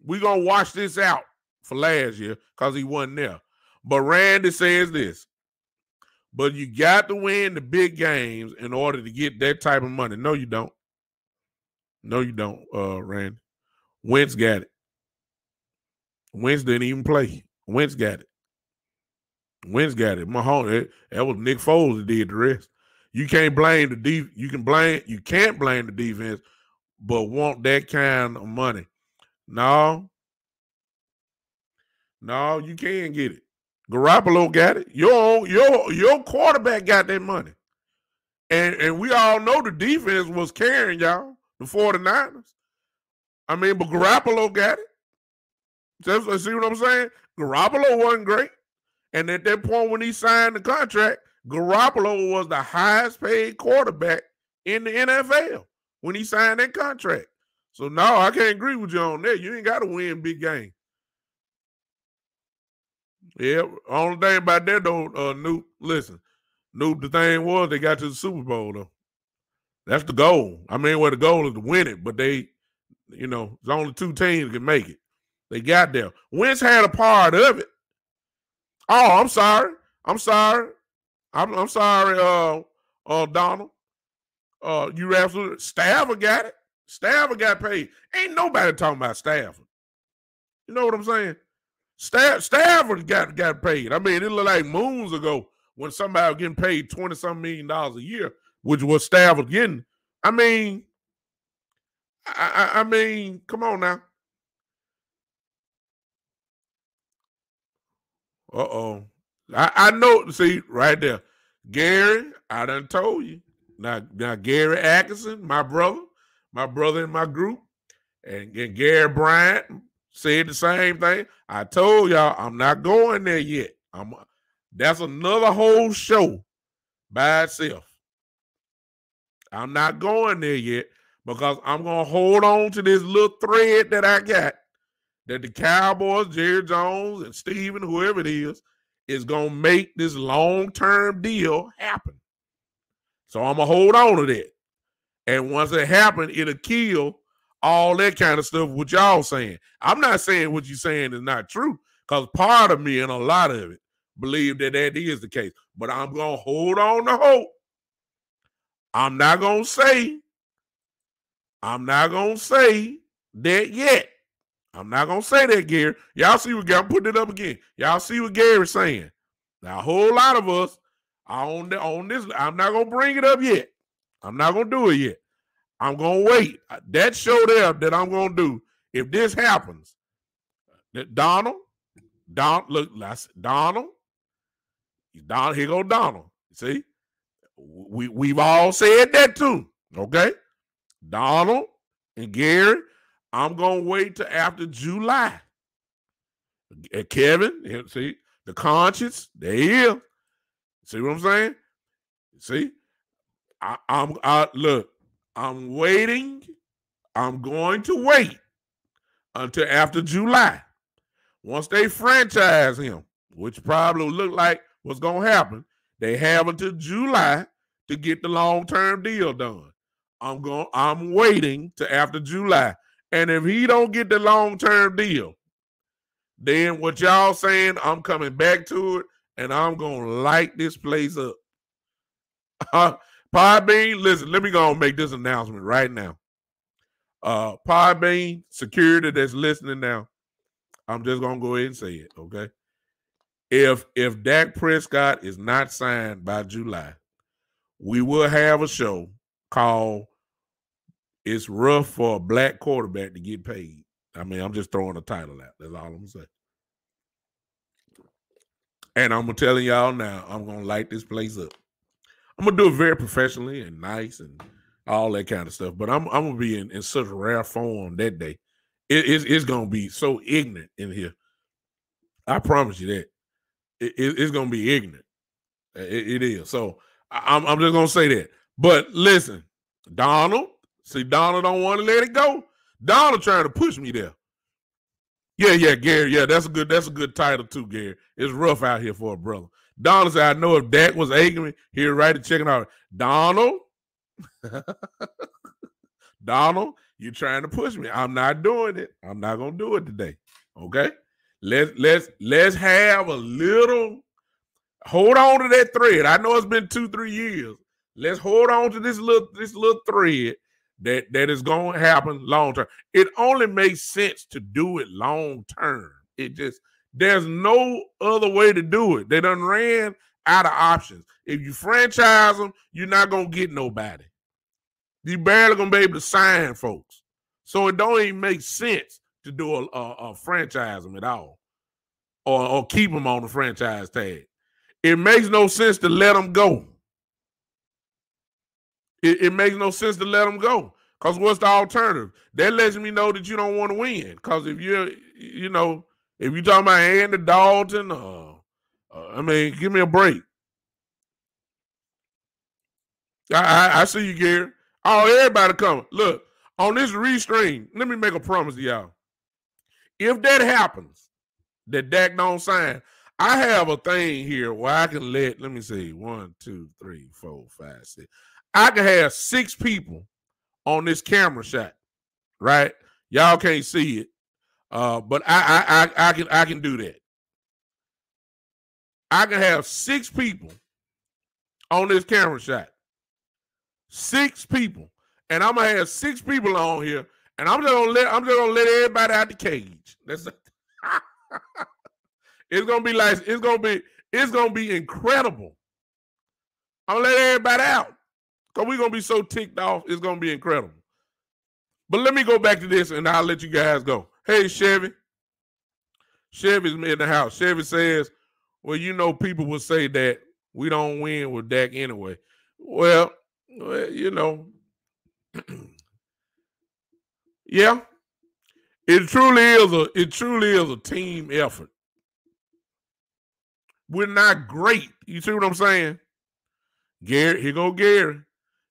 We're going to watch this out for last year because he wasn't there. But Randy says this. But you got to win the big games in order to get that type of money. No, you don't. No, you don't, Randy. Wentz got it. Wentz didn't even play. Wentz got it. Wentz got it. Mahomes, that was Nick Foles that did the rest. You can't blame the defense. You can't blame the defense, but want that kind of money. No, you can't get it. Garoppolo got it. Your quarterback got that money. And we all know the defense was carrying y'all, the 49ers. I mean, but Garoppolo got it. See what I'm saying? Garoppolo wasn't great. And at that point when he signed the contract, Garoppolo was the highest paid quarterback in the NFL when he signed that contract. So, no, I can't agree with you on that. You ain't got to win big games. Yeah, only thing about that, though, Noop, listen, Noop, the thing was they got to the Super Bowl, though. That's the goal. I mean, well, the goal is to win it, but they, there's only 2 teams can make it. They got there. Wentz had a part of it. Oh, I'm sorry. I'm sorry, Donald. You absolutely. Stafford got it. Stafford got paid. Ain't nobody talking about Stafford. You know what I'm saying? Stafford got paid. I mean, it looked like moons ago when somebody was getting paid $20-something million a year, which was Stafford getting. I mean, I mean, come on now. Uh-oh. I know, see, right there. Gary, I done told you. Now Gary Atkinson, my brother in my group, and Gary Bryant said the same thing. I told y'all I'm not going there yet. That's another whole show by itself. I'm not going there yet because I'm going to hold on to this little thread that I got that the Cowboys, Jerry Jones, and Steven, whoever it is going to make this long-term deal happen. So I'm going to hold on to that. And once it happens, it'll kill all that kind of stuff, what y'all saying. I'm not saying what you're saying is not true, because part of me and a lot of it believe that is the case. But I'm going to hold on to hope. I'm not going to say that yet. I'm not going to say that, Gary. Y'all see what I'm putting it up again. Y'all see what Gary's saying. Now, a whole lot of us are on this. I'm not going to bring it up yet. I'm not going to do it yet. I'm going to wait. That show there that I'm going to do, if this happens, that Donald, here go Donald. See? We've all said that too, okay? Donald and Gary, I'm going to wait till after July. And Kevin, see, the conscience, there he is. See what I'm saying? See? I'm waiting. I'm going to wait until after July. Once they franchise him, which probably will look like what's going to happen, they have until July to get the long-term deal done. I'm waiting to after July. And if he don't get the long-term deal, then what y'all saying, I'm coming back to it, and I'm going to light this place up. Podbean, listen, let me go and make this announcement right now. Podbean, security that's listening now, I'm just going to go ahead and say it, okay? If Dak Prescott is not signed by July, we will have a show called It's Rough for a Black Quarterback to Get Paid. I mean, I'm just throwing the title out. That's all I'm going to say. And I'm telling y'all now, I'm going to light this place up. I'm going to do it very professionally and nice and all that kind of stuff. But I'm going to be in such rare form that day. It's going to be so ignorant in here. I promise you that. It's going to be ignorant. It is. So I'm just going to say that. But listen, Donald don't want to let it go. Donald trying to push me there. Yeah, Gary. Yeah, that's a good title too, Gary. It's rough out here for a brother. Donald said, I know if Dak was aching me, he'd write a check out. Donald, you're trying to push me. I'm not doing it. I'm not gonna do it today. Okay? Let's have a little. Hold on to that thread. I know it's been 2-3 years. Let's hold on to this little thread that is going to happen long term. It only makes sense to do it long term. There's no other way to do it. They done ran out of options. If you franchise them, you're not going to get nobody. You barely going to be able to sign folks. So it don't even make sense to do a franchise them at all or keep them on the franchise tag. It makes no sense to let them go. It makes no sense to let them go. Because what's the alternative? That lets me know that you don't want to win. Because if If you talking about Andy Dalton, I mean, give me a break. I see you, Gary. Oh, everybody coming. Look, on this restream, let me make a promise to y'all. If that happens, that Dak don't sign, I have a thing here where I can let me see, 1, 2, 3, 4, 5, 6. I can have 6 people on this camera shot, right? Y'all can't see it, but I can do that. I can have 6 people on this camera shot. 6 people. And I'm gonna have 6 people on here, and I'm just gonna let everybody out the cage. That's it's gonna be incredible. I'm gonna let everybody out. Because we're gonna be so ticked off, it's gonna be incredible. But let me go back to this and I'll let you guys go. Hey, Chevy. Chevy's in the house. Chevy says, well, you know, people will say that we don't win with Dak anyway. Well, you know, yeah, it truly is a team effort. We're not great. You see what I'm saying? Gary, here go Gary.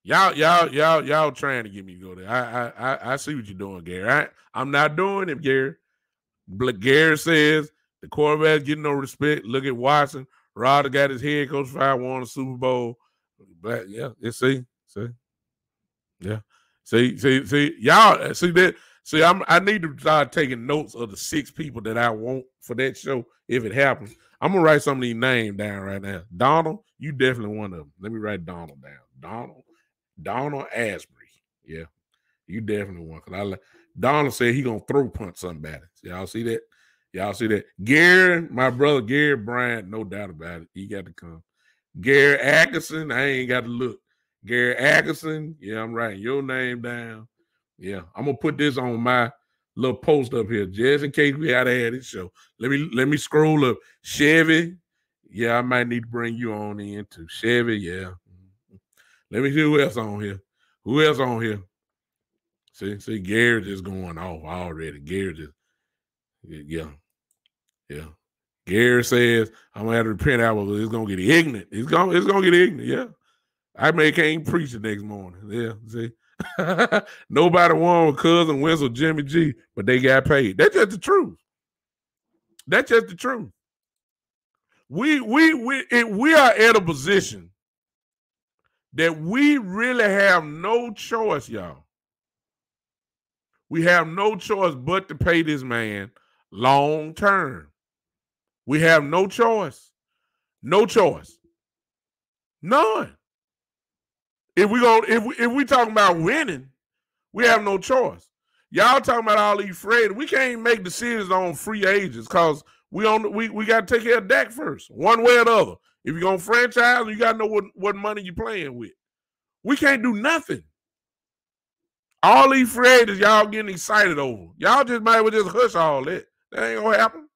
Y'all trying to get me to go there. I see what you're doing, Gary. I'm not doing it, Gary. But Gary says the quarterback's getting no respect. Look at Watson. Rodgers got his head coach fired, won a Super Bowl. But yeah, see. Yeah. See, y'all see that. See, I need to start taking notes of the 6 people that I want for that show if it happens. I'm gonna write some of these names down right now. Donald, you definitely one of them. Let me write Donald down. Donald Asbury. Yeah, you definitely one. Cause Donald said he gonna throw punch somebody. Y'all see that? Y'all see that? Gary, my brother Gary Bryant, no doubt about it. He got to come. Gary Atkinson, I ain't got to look. Gary Atkinson, yeah, I'm writing your name down. Yeah, I'm gonna put this on my little post up here just in case we had to have this show. Let me scroll up. Chevy, yeah, I might need to bring you on in too. Chevy, yeah. Let me see who else on here. Who else on here? See, Gary just going off already. Gary just, yeah. Gary says I'm gonna have to repent out. It's gonna get ignorant. It's gonna get ignorant. Yeah. I can't preach the next morning. Yeah, see. Nobody won with Cousin Wentz or Jimmy G, but they got paid. That's just the truth. That's just the truth. We are at a position that we really have no choice, y'all. We have no choice but to pay this man long term. We have no choice. No choice. None. If we talking about winning, we have no choice. Y'all talking about all these free. We can't make decisions on free agents because we got to take care of Dak first, one way or the other. If you're gonna franchise, you got to know what money you're playing with. We can't do nothing. All these free agents, y'all getting excited over. Y'all just might well just hush all that. That ain't gonna happen.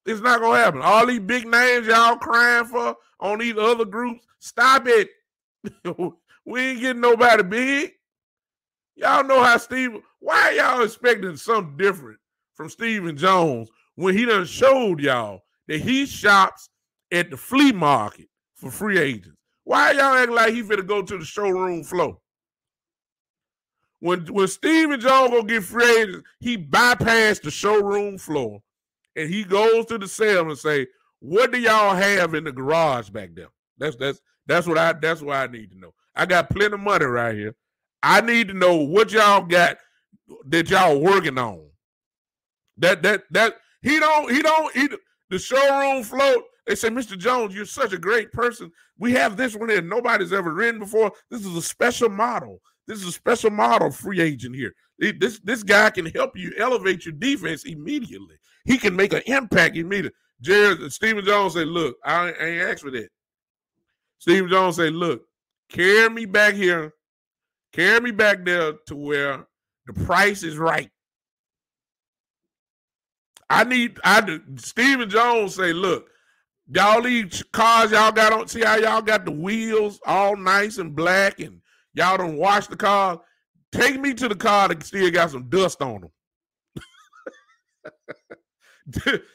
It's not gonna happen. All these big names y'all crying for on these other groups, stop it. We ain't getting nobody big. Y'all know how why y'all expecting something different from Stephen Jones when he done showed y'all that he shops at the flea market for free agents? Why y'all acting like he finna go to the showroom floor? When Stephen Jones gonna get free agents, he bypassed the showroom floor and he goes to the sale and say, what do y'all have in the garage back there? That's what I need to know. I got plenty of money right here. I need to know what y'all got that y'all working on. The showroom float. They say, Mr. Jones, you're such a great person. We have this one that nobody's ever written before. This is a special model. This is a special model free agent here. This guy can help you elevate your defense immediately. He can make an impact immediately. Stephen Jones said, look, I ain't asked for that. Stephen Jones said, look, carry me back here. Carry me back there to where the price is right. Stephen Jones say, look, y'all these cars y'all got on, see how y'all got the wheels all nice and black and y'all don't wash the car. Take me to the car that still got some dust on them.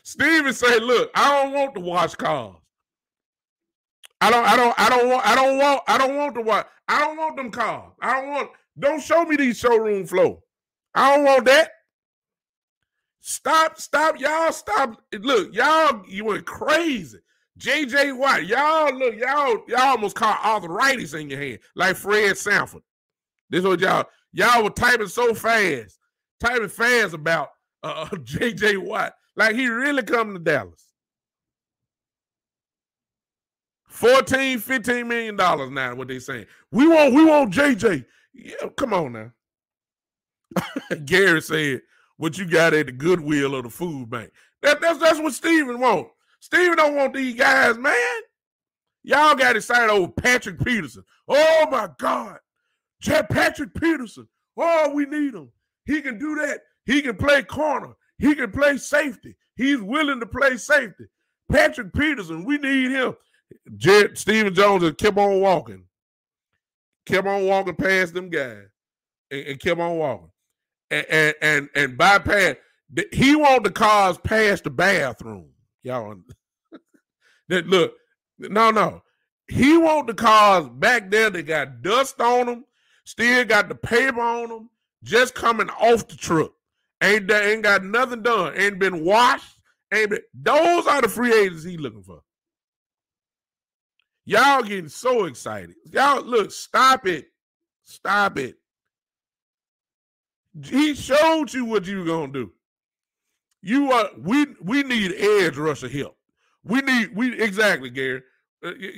Steven say, look, I don't want to watch cars. I don't want to watch. I don't want them cars. Don't show me these showroom flow. I don't want that. Stop, y'all stop. Look, y'all, you went crazy. JJ Watt, y'all almost caught arthritis in your hand, like Fred Sanford. This is what y'all were typing so fast, about JJ Watt, like he really coming to Dallas. $14-15 million now, what they saying. We want JJ. Yeah, come on now. Gary said, what you got at the Goodwill or the food bank. That's what Steven want. Steven don't want these guys, man. Y'all got excited over Patrick Peterson. Oh, my God. Patrick Peterson. Oh, we need him. He can do that. He can play corner. He can play safety. He's willing to play safety. Patrick Peterson, we need him. Stephen Jones just kept on walking. Kept on walking past them guys. And kept on walking. And bypass. He wanted the cars past the bathroom. Y'all. Look, no. He want the cars back there that got dust on them, still got the paper on them, just coming off the truck. Ain't got nothing done. Ain't been washed. Those are the free agents he looking for. Y'all getting so excited. Y'all, look, stop it. Stop it. He showed you what you were gonna do. We need edge rusher help. Exactly, Gary.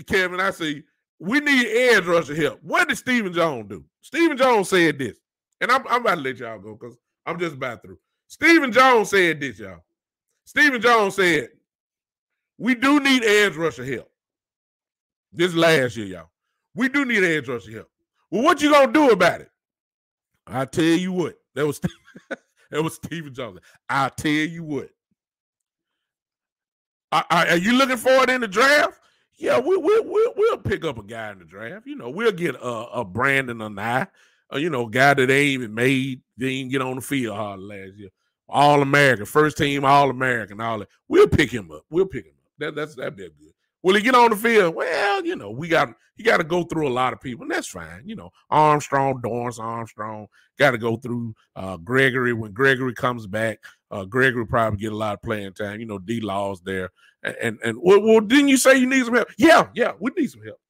Kevin, I see. We need edge rusher help. What did Stephen Jones do? Stephen Jones said this, and I'm about to let y'all go because I'm just about through. Stephen Jones said this, y'all. Stephen Jones said, we do need edge rusher help. This last year, y'all. We do need edge rusher help. Well, what you gonna do about it? I tell you what. That was Stephen Jones. I'll tell you what. Are you looking for it in the draft? Yeah, we'll pick up a guy in the draft. You know, we'll get a Brandon or guy that they ain't even made. They didn't get on the field hard last year. All-American, first team All-American, all that. We'll pick him up. That'd be good. Will he get on the field? Well, he got to go through a lot of people, and that's fine. Armstrong, Dorrance Armstrong, got to go through Gregory. When Gregory comes back, Gregory probably get a lot of playing time. D-Law's there. And well, didn't you say you need some help? Yeah, we need some help.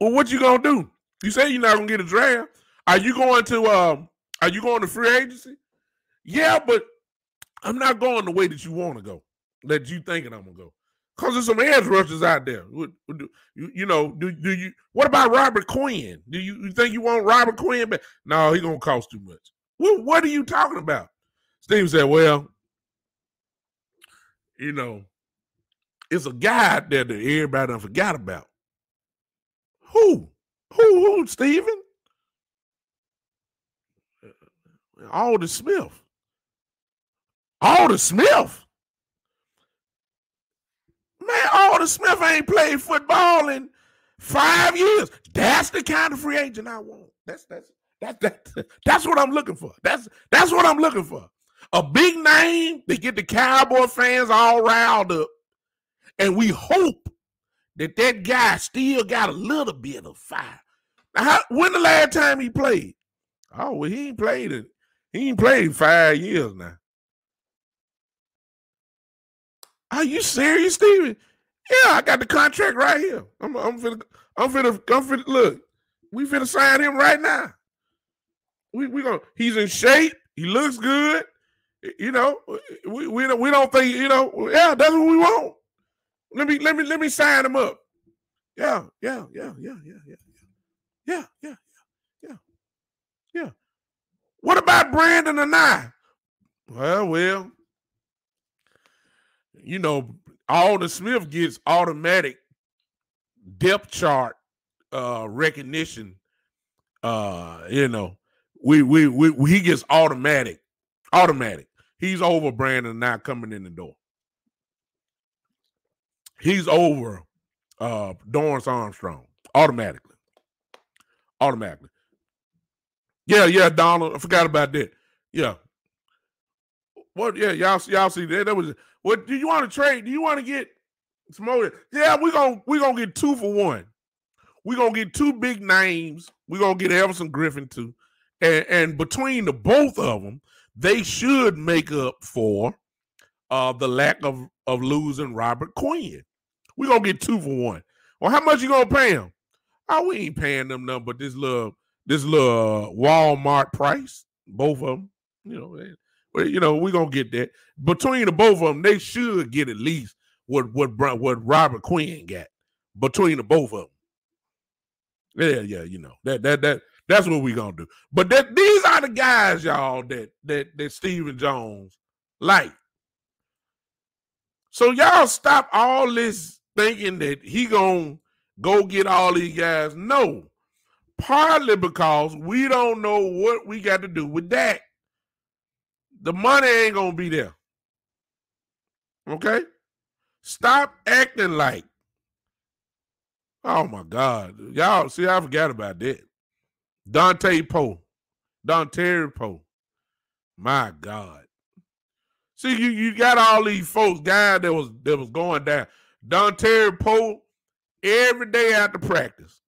Well, what you gonna do? You say you're not gonna get a draft. Are you going to free agency? Yeah, but I'm not going the way that you want to go, that you thinking I'm gonna go. Because there's some edge rushers out there. Do you? What about Robert Quinn? Do you think you want Robert Quinn back? No, he's gonna cost too much. Well, what are you talking about? Steve said, well, it's a guy out there that everybody done forgot about. Who, Steven? Aldon Smith. Aldon Smith? Man, Aldon Smith ain't played football in 5 years. That's the kind of free agent I want. That's what I'm looking for. That's what I'm looking for. A big name to get the Cowboy fans all riled up. And we hope that guy still got a little bit of fire. Now, when the last time he played? Oh, well, he ain't played in 5 years now. Are you serious, Steven? Yeah, I got the contract right here. I'm finna look. We finna sign him right now. He's in shape. He looks good. We don't think, yeah, that's what we want. Let me sign him up. Yeah. What about Brandon and I? Well, Aldon Smith gets automatic depth chart recognition. He gets automatic. He's over Brandon now coming in the door. He's over Dorrance Armstrong automatically. Yeah, Donald. I forgot about that. Yeah. What? Yeah, y'all see that? That was what? Do you want to trade? Do you want to get some more? Yeah, we gonna get 2 for 1. We gonna get 2 big names. We gonna get Everson Griffin too, and between the both of them, they should make up for the lack of losing Robert Quinn. We gonna get 2 for 1. Well, how much you gonna pay him? Oh, we ain't paying them nothing but this little Walmart price. Both of them, we gonna get that. Between the both of them, they should get at least what Robert Quinn got. Between the both of them, that's what we gonna do. But these are the guys, y'all, that Stephen Jones like. So y'all stop all this thinking that he gonna go get all these guys. No, partly because we don't know what we got to do with Dak. The money ain't gonna be there. Okay? Stop acting like. Oh my God. Y'all, see, I forgot about that. Dontari Poe. My God. See, you got all these folks, guys that was going down. Dontari Poe, every day after practice,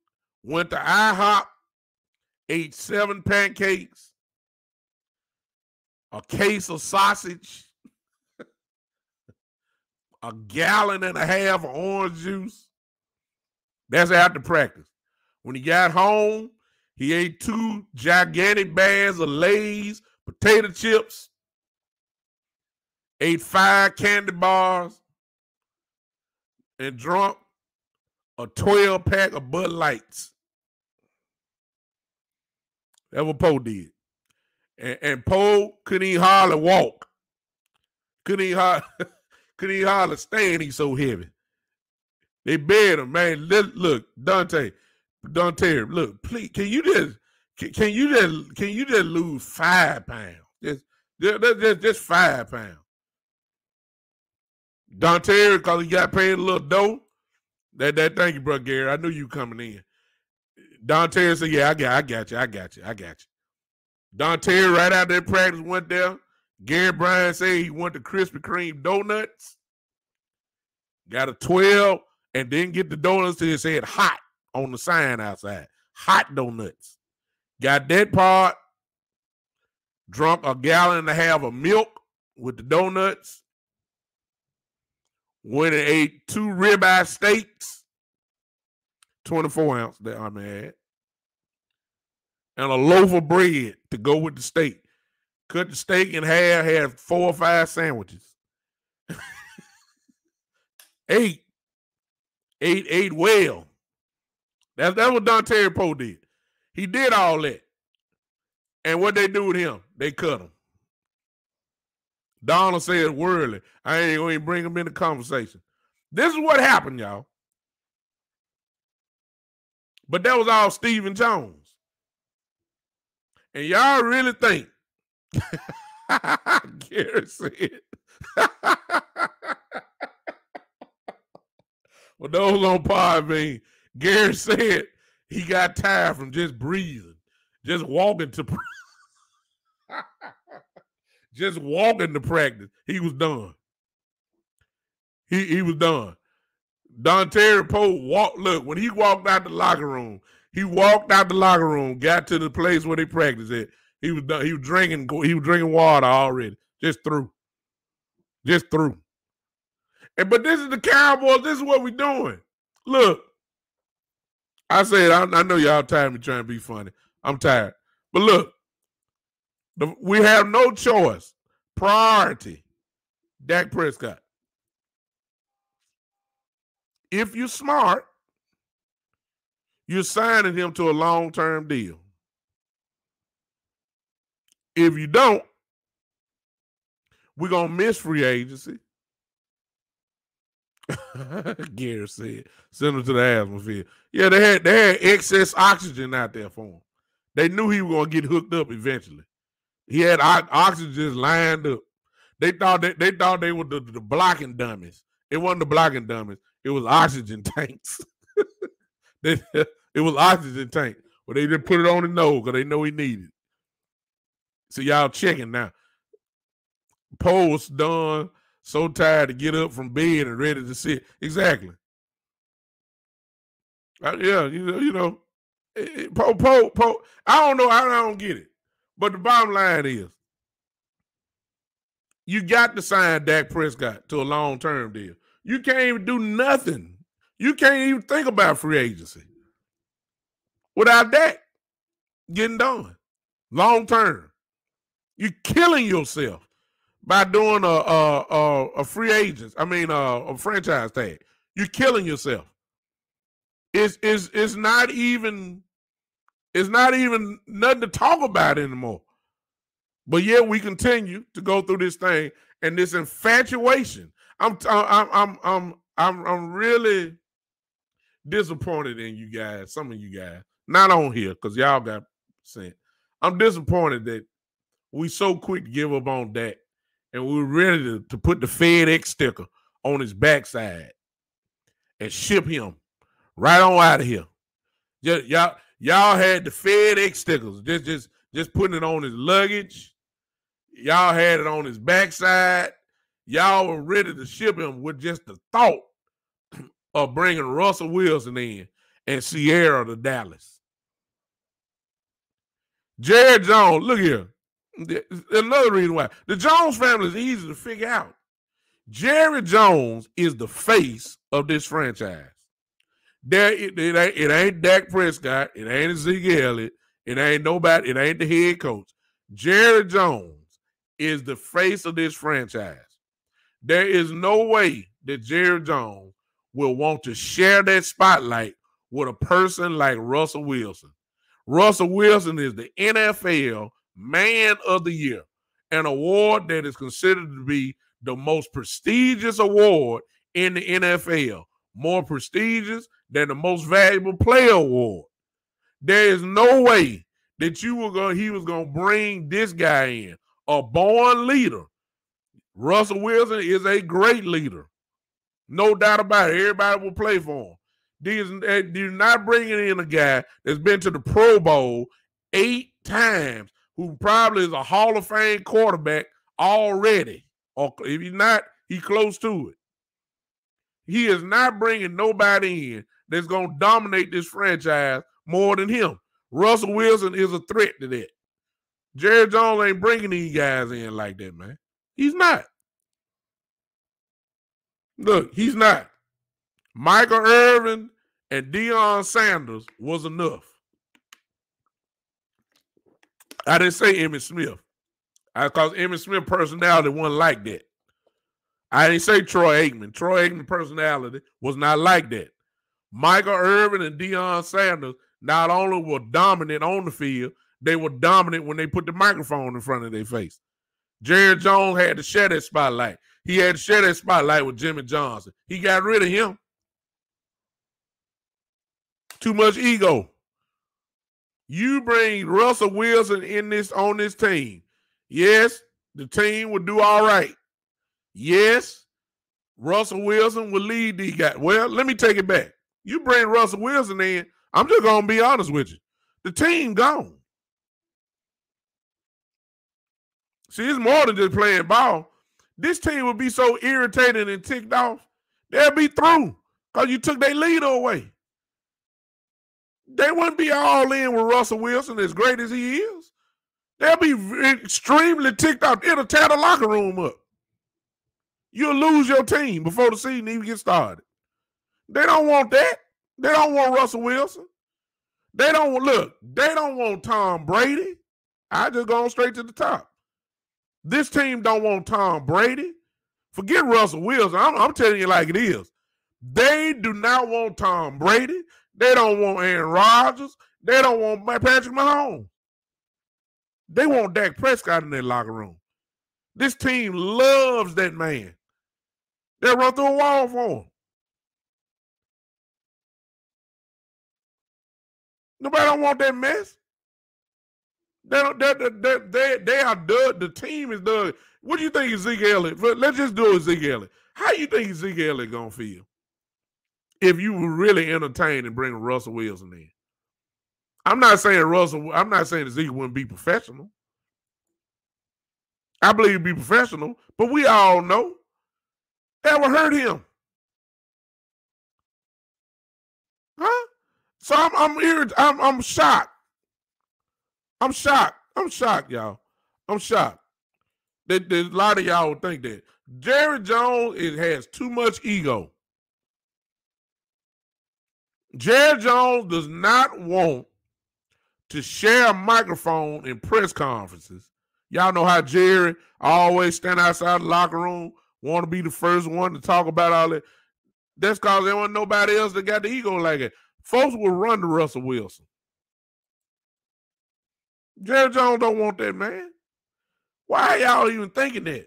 went to IHOP, ate 7 pancakes, a case of sausage, a gallon and a half of orange juice. That's after practice. When he got home, he ate 2 gigantic bags of Lay's, potato chips, ate 5 candy bars, and drunk a 12-pack of Bud Lights. That's what Poe did. And Poe couldn't even hardly walk. Couldn't even hardly stand. He's so heavy. They buried him, man. Look, Dontari, look, please, can you just lose 5 pounds? Just 5 pounds. Dontari, because he got paid a little dough. That thank you, bro, Gary. I knew you coming in. Dontari said, yeah, I got you. Dontari right out there practice went there. Gary Bryan said he went to Krispy Kreme donuts. Got a 12 and didn't get the donuts till it said hot on the sign outside. Hot donuts. Got that part. Drunk a gallon and a half of milk with the donuts. Went and ate 2 ribeye steaks. 24 ounce that I'm at. And a loaf of bread to go with the steak. Cut the steak in half, had 4 or 5 sandwiches. Ate well. That's what Dontari Poe did. He did all that. And what they do with him, they cut him. Donald said Worley, I ain't going to bring him in the conversation. This is what happened, y'all. But that was all Stephen Jones. And y'all really think, Gary said, well, those on Podbean, Gary said he got tired from just breathing, just walking to practice. He was done. He was done. Dontari Poe look, when he walked out the locker room, got to the place where they practiced at. He was done. He was drinking water already. Just through. But this is the Cowboys. This is what we're doing. Look, I said, I know y'all tired of me trying to be funny. I'm tired. But look, we have no choice. Priority, Dak Prescott. If you're smart, you're signing him to a long-term deal. If you don't, we're going to miss free agency. Gary said, send him to the asthma field. Yeah, they had excess oxygen out there for him. They knew he was going to get hooked up eventually. He had oxygen just lined up. They thought they were the blocking dummies. It wasn't the blocking dummies. It was oxygen tanks. It was oxygen tank. But they just put it on the nose because they know he needed it. So y'all checking now. Poe was done, so tired to get up from bed and ready to sit. Exactly. Yeah, Poe. I don't know. I don't get it. But the bottom line is, you got to sign Dak Prescott to a long-term deal. You can't even do nothing. You can't even think about free agency without Dak getting done long-term. You're killing yourself by doing a free agent. I mean, a franchise tag. You're killing yourself. It's not even nothing to talk about anymore. But yeah, we continue to go through this thing and this infatuation. I'm really disappointed in you guys. Some of you guys, not on here because y'all got sent. I'm disappointed that we so quick to give up on Dak, and we're ready to put the FedEx sticker on his backside and ship him right on out of here. Y'all had the FedEx stickers, just putting it on his luggage. Y'all had it on his backside. Y'all were ready to ship him with just the thought of bringing Russell Wilson in and Sierra to Dallas. Jerry Jones, look here. Another reason why. The Jones family is easy to figure out. Jerry Jones is the face of this franchise. It ain't Dak Prescott. It ain't Zeke Elliott. It ain't nobody. It ain't the head coach. Jerry Jones is the face of this franchise. There is no way that Jerry Jones will want to share that spotlight with a person like Russell Wilson. Russell Wilson is the NFL Man of the Year, an award that is considered to be the most prestigious award in the NFL, more prestigious than the most valuable player award. There is no way that he was going to bring this guy in, a born leader. Russell Wilson is a great leader. No doubt about it. Everybody will play for him. You're not bringing in a guy that's been to the Pro Bowl 8 times, who probably is a Hall of Fame quarterback already. Or if he's not, he's close to it. He is not bringing nobody in that's going to dominate this franchise more than him. Russell Wilson is a threat to that. Jerry Jones ain't bringing these guys in like that, man. He's not. Look, he's not. Michael Irvin and Deion Sanders was enough. I didn't say Emmitt Smith. Because Emmitt Smith's personality wasn't like that. I didn't say Troy Aikman. Troy Aikman's personality was not like that. Michael Irvin and Deion Sanders not only were dominant on the field, they were dominant when they put the microphone in front of their face. Jerry Jones had to share that spotlight. He had to share that spotlight with Jimmy Johnson. He got rid of him. Too much ego. You bring Russell Wilson on this team. Yes, the team will do all right. Yes, Russell Wilson will lead these guys. Well, let me take it back. You bring Russell Wilson in, I'm just going to be honest with you. The team gone. See, it's more than just playing ball. This team would be so irritated and ticked off, they'll be through because you took their leader away. They wouldn't be all in with Russell Wilson, as great as he is. They'll be extremely ticked off. It'll tear the locker room up. You'll lose your team before the season even gets started. They don't want that. They don't want Russell Wilson. They don't want Tom Brady. I just go straight to the top. This team don't want Tom Brady. Forget Russell Wilson. I'm telling you like it is. They do not want Tom Brady. They don't want Aaron Rodgers. They don't want Patrick Mahomes. They want Dak Prescott in their locker room. This team loves that man. They'll run through a wall for him. Nobody don't want that mess. They are done. The team is done. What do you think of Zeke Elliott? Let's just do it, Zeke Elliott. How you think Zeke Elliott gonna feel if you were really entertained and bring Russell Wilson in? I'm not saying that Zeke wouldn't be professional. I believe he'd be professional, but we all know that would hurt him. Huh? So I'm shocked. I'm shocked. I'm shocked, y'all. I'm shocked. A lot of y'all would think that. Jerry Jones has too much ego. Jerry Jones does not want to share a microphone in press conferences. Y'all know how Jerry always stand outside the locker room, want to be the first one to talk about all that. That's because there wasn't nobody else that got the ego like it. Folks will run to Russell Wilson. Jerry Jones don't want that, man. Why are y'all even thinking that?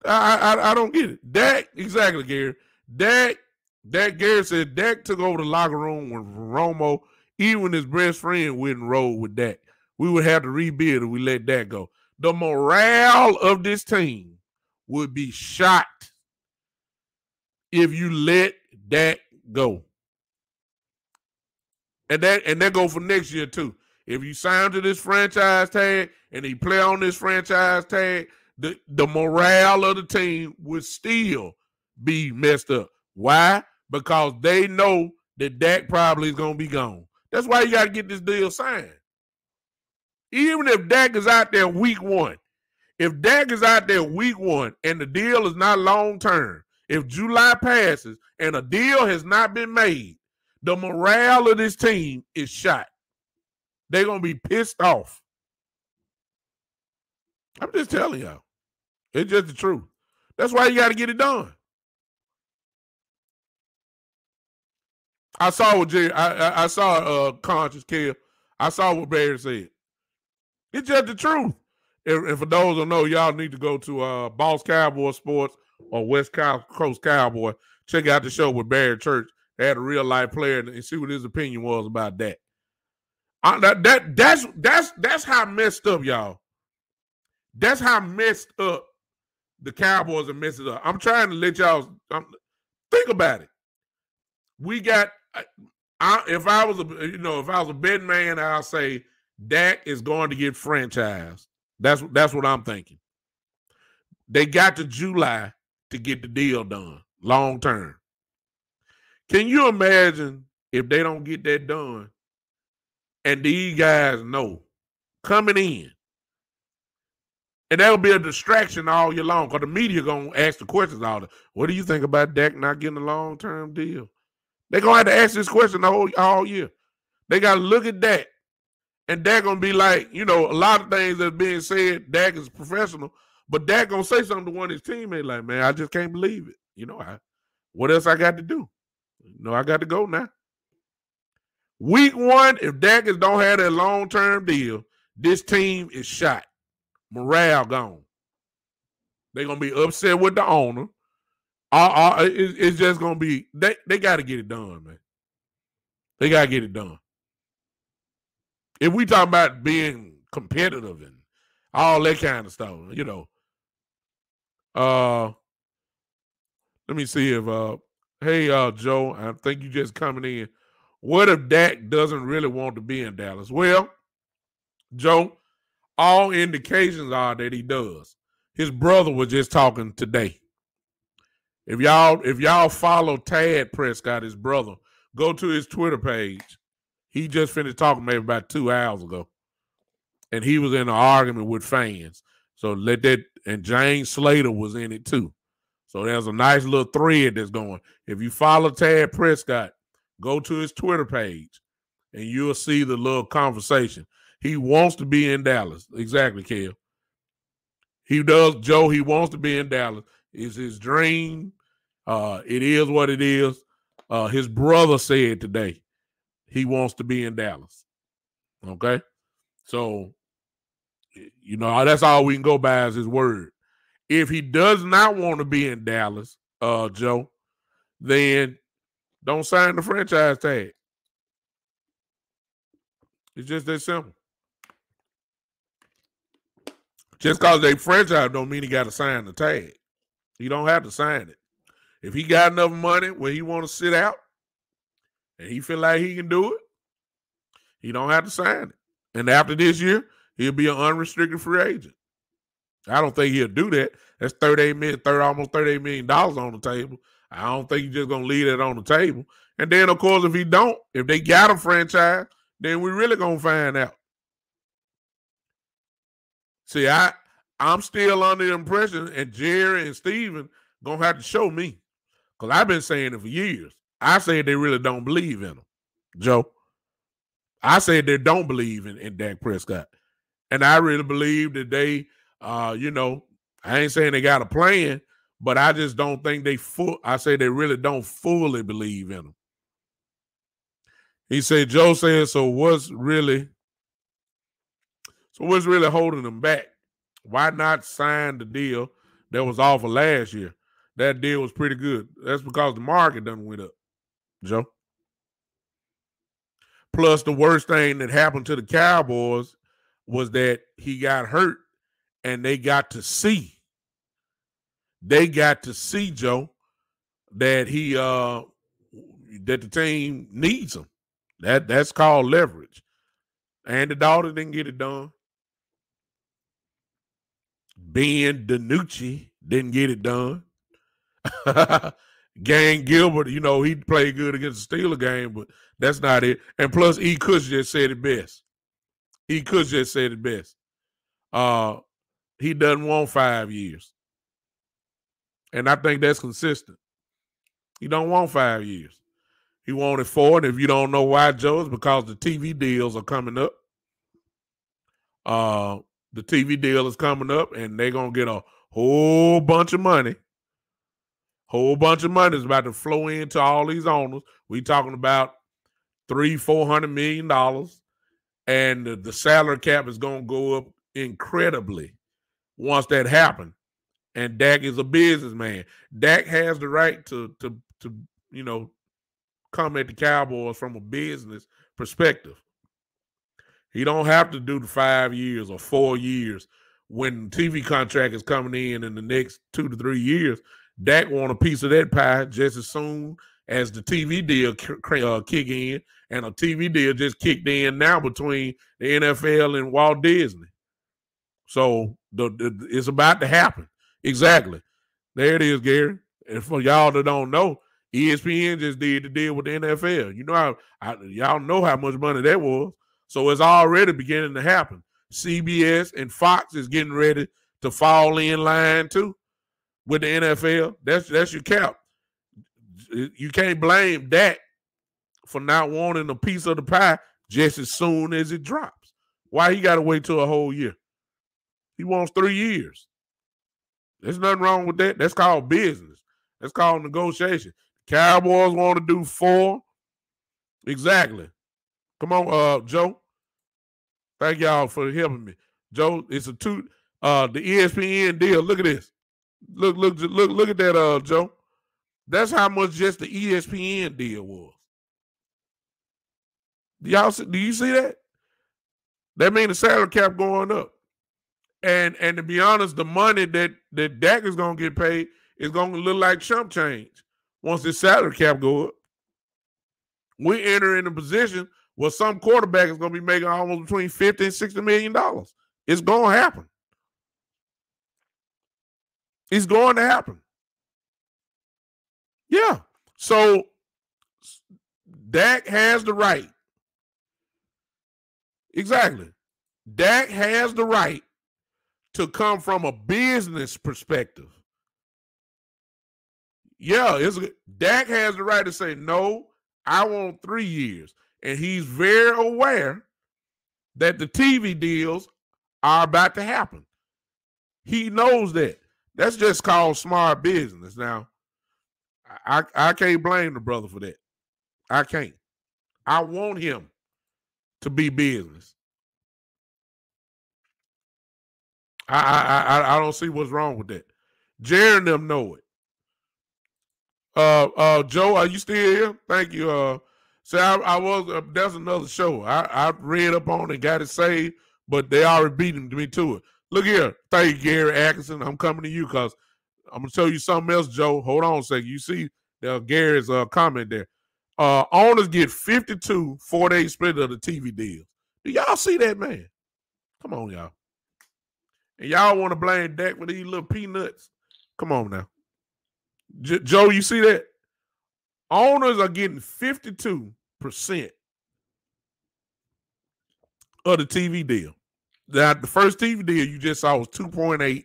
I don't get it. Dak, exactly, Gary. Gary said Dak took over the locker room when Romo, even his best friend, wouldn't roll with Dak. We would have to rebuild if we let Dak go. The morale of this team would be shot if you let Dak go. And that go for next year, too. If you sign to this franchise tag and he play on this franchise tag, the morale of the team would still be messed up. Why? Because they know that Dak probably is going to be gone. That's why you got to get this deal signed. Even if Dak is out there week one, if Dak is out there week one and the deal is not long-term, if July passes and a deal has not been made, the morale of this team is shot. They're going to be pissed off. I'm just telling y'all. It's just the truth. That's why you got to get it done. I saw what I saw Conscious Kill. I saw what Barry said. It's just the truth. And for those who know, y'all need to go to Boss Cowboy Sports or West Coast Cowboy. Check out the show with Barry Church. They had a real life player and see what his opinion was about that. That's how messed up, y'all. That's how messed up the Cowboys are messed up. I'm trying to let y'all think about it. We got. If I was a betting man, I'll say Dak is going to get franchised. That's what I'm thinking. They got to July to get the deal done long term. Can you imagine if they don't get that done and these guys know coming in? And that'll be a distraction all year long because the media going to ask the questions all the. What do you think about Dak not getting a long-term deal? They're going to have to ask this question all year. They got to look at Dak. And Dak going to be like, a lot of things that's being said, Dak is professional, but Dak going to say something to one of his teammates like, man, I just can't believe it. What else I got to do? I got to go now. Week one, if Dak don't have that long-term deal, this team is shot. Morale gone. They're going to be upset with the owner. It's just going to be, they got to get it done, man. They got to get it done. If we talk about being competitive and all that kind of stuff, let me see if, hey, Joe, I think you just coming in. What if Dak doesn't really want to be in Dallas? Well, Joe, all indications are that he does. His brother was just talking today. If y'all follow Dak Prescott, his brother, go to his Twitter page. He just finished talking maybe about 2 hours ago. And he was in an argument with fans. So and James Slater was in it too. So there's a nice little thread that's going. If you follow Dak Prescott, go to his Twitter page and you'll see the little conversation. He wants to be in Dallas. Exactly, Kel. He does, Joe. He wants to be in Dallas. It's his dream. It is what it is. His brother said today he wants to be in Dallas. Okay? So, that's all we can go by is his word. If he does not want to be in Dallas, Joe, then don't sign the franchise tag. It's just that simple. Just because they franchise don't mean he got to sign the tag. He don't have to sign it. If he got enough money where he want to sit out and he feel like he can do it, he don't have to sign it. And after this year, he'll be an unrestricted free agent. I don't think he'll do that. That's almost $38 million on the table. I don't think he's just gonna leave that on the table. And then, of course, if they got a franchise, then we really gonna find out. See, I'm still under the impression, and Jerry and Steven gonna have to show me, because I've been saying it for years. I said they really don't believe in him, Joe. I said they don't believe in Dak Prescott. And I really believe that they, I ain't saying they got a plan, but I just don't think I say they really don't fully believe in him. He said, Joe said, so what's really holding them back? Why not sign the deal that was offered last year? That deal was pretty good. That's because the market done went up, Joe. Plus, the worst thing that happened to the Cowboys was that he got hurt, and they got to see. Joe, that that the team needs him. That's called leverage. And the daughter didn't get it done. Ben DiNucci didn't get it done. Gang Gilbert, he played good against the Steelers game, but that's not it. And plus, E. Kush just said it best. He doesn't want 5 years. And I think that's consistent. He don't want 5 years. He wanted 4, and if you don't know why, Joe, it's because the TV deals are coming up. The TV deal is coming up, and they're going to get a whole bunch of money. Whole bunch of money is about to flow into all these owners. We talking about $300-400 million, and the salary cap is going to go up incredibly once that happens. And Dak is a businessman. Dak has the right to come at the Cowboys from a business perspective. He don't have to do the 5 years or 4 years when the TV contract is coming in the next 2 to 3 years. Dak want a piece of that pie just as soon as the TV deal kick in, and a TV deal just kicked in now between the NFL and Walt Disney. So it's about to happen. Exactly. There it is, Gary. And for y'all that don't know, ESPN just did the deal with the NFL. You know y'all know how much money that was. So it's already beginning to happen. CBS and Fox is getting ready to fall in line too with the NFL. That's your cap. You can't blame Dak for not wanting a piece of the pie just as soon as it drops. Why he got to wait till a whole year? He wants 3 years. There's nothing wrong with that. That's called business. That's called negotiation. Cowboys want to do 4. Exactly. Come on, Joe. Thank y'all for helping me. Joe, it's the ESPN deal. Look at this. Look at that, Joe. That's how much just the ESPN deal was. Do you see that? That means the salary cap going up. And to be honest, the money that Dak is going to get paid is going to look like chump change once the salary cap go up. We enter in a position where some quarterback is going to be making almost between $50 and $60 million. It's going to happen. It's going to happen. Yeah. So Dak has the right. Exactly. Dak has the right to come from a business perspective. Yeah, Dak has the right to say, no, I want 3 years. And he's very aware that the TV deals are about to happen. He knows that. That's just called smart business. Now, I can't blame the brother for that. I can't. I want him to be business. I don't see what's wrong with that. Jerry and them know it. Joe, are you still here? Thank you. So I was. That's another show. I read up on it, got it saved, but they already beat me to it. Look here. Thank you, Gary Atkinson. I'm coming to you because I'm gonna tell you something else, Joe. Hold on a second. You see Gary's comment there. Owners get 52 4-day split of the TV deals. Do y'all see that, man? Come on, y'all. And y'all want to blame Dak for these little peanuts. Come on now. Joe, you see that? Owners are getting 52% of the TV deal. Now, the first TV deal you just saw was $2.8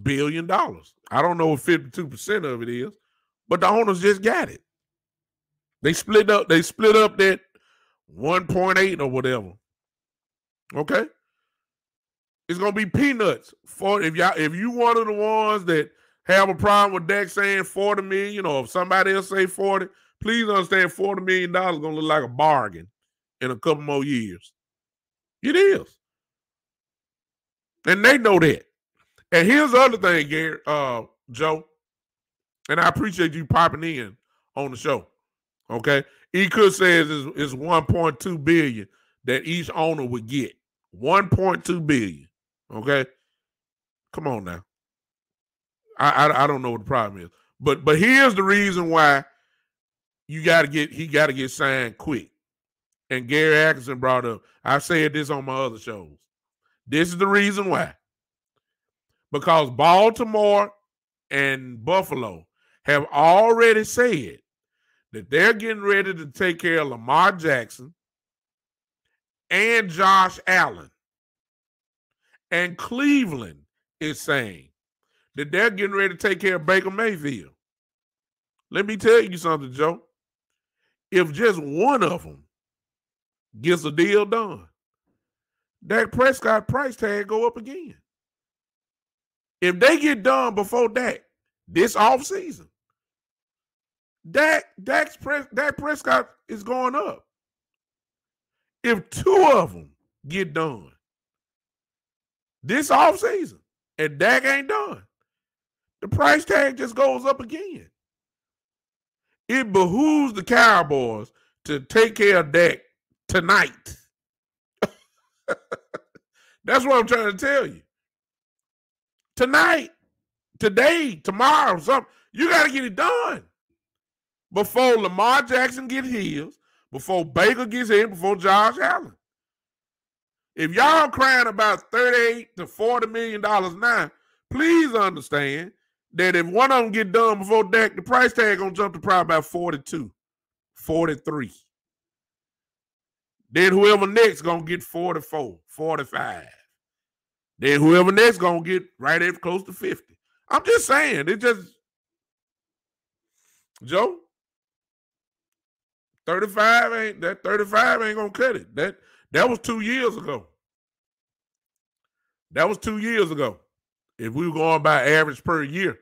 billion. I don't know what 52% of it is, but the owners just got it. They split up that 1.8 or whatever. Okay? It's gonna be peanuts for if you one of the ones that have a problem with Dak saying 40 million, or if somebody else say 40, please understand $40 million is gonna look like a bargain in a couple more years. It is. And they know that. And here's the other thing, Gary, Joe, and I appreciate you popping in on the show. Okay. E could says it's 1.2 billion that each owner would get. 1.2 billion. Okay. Come on now. I don't know what the problem is. But here's the reason why he gotta get signed quick. And Gary Atkinson brought up, I said this on my other shows. This is the reason why. Because Baltimore and Buffalo have already said that they're getting ready to take care of Lamar Jackson and Josh Allen. And Cleveland is saying that they're getting ready to take care of Baker Mayfield. Let me tell you something, Joe. If just one of them gets a deal done, Dak Prescott price tag go up again. If they get done before Dak this offseason, Dak Prescott is going up. If two of them get done this offseason and Dak ain't done, the price tag just goes up again. It behooves the Cowboys to take care of Dak tonight. That's what I'm trying to tell you. Tonight, today, tomorrow, something. You got to get it done before Lamar Jackson gets his, before Baker gets his, before Josh Allen. If y'all crying about $38 to $40 million now, please understand that if one of them get done before Dak, the price tag going to jump to probably about 42, 43. Then whoever next going to get 44, 45. Then whoever next going to get right at close to 50. I'm just saying, it just, Joe, 35 ain't going to cut it. That was 2 years ago. That was 2 years ago. If we were going by average per year,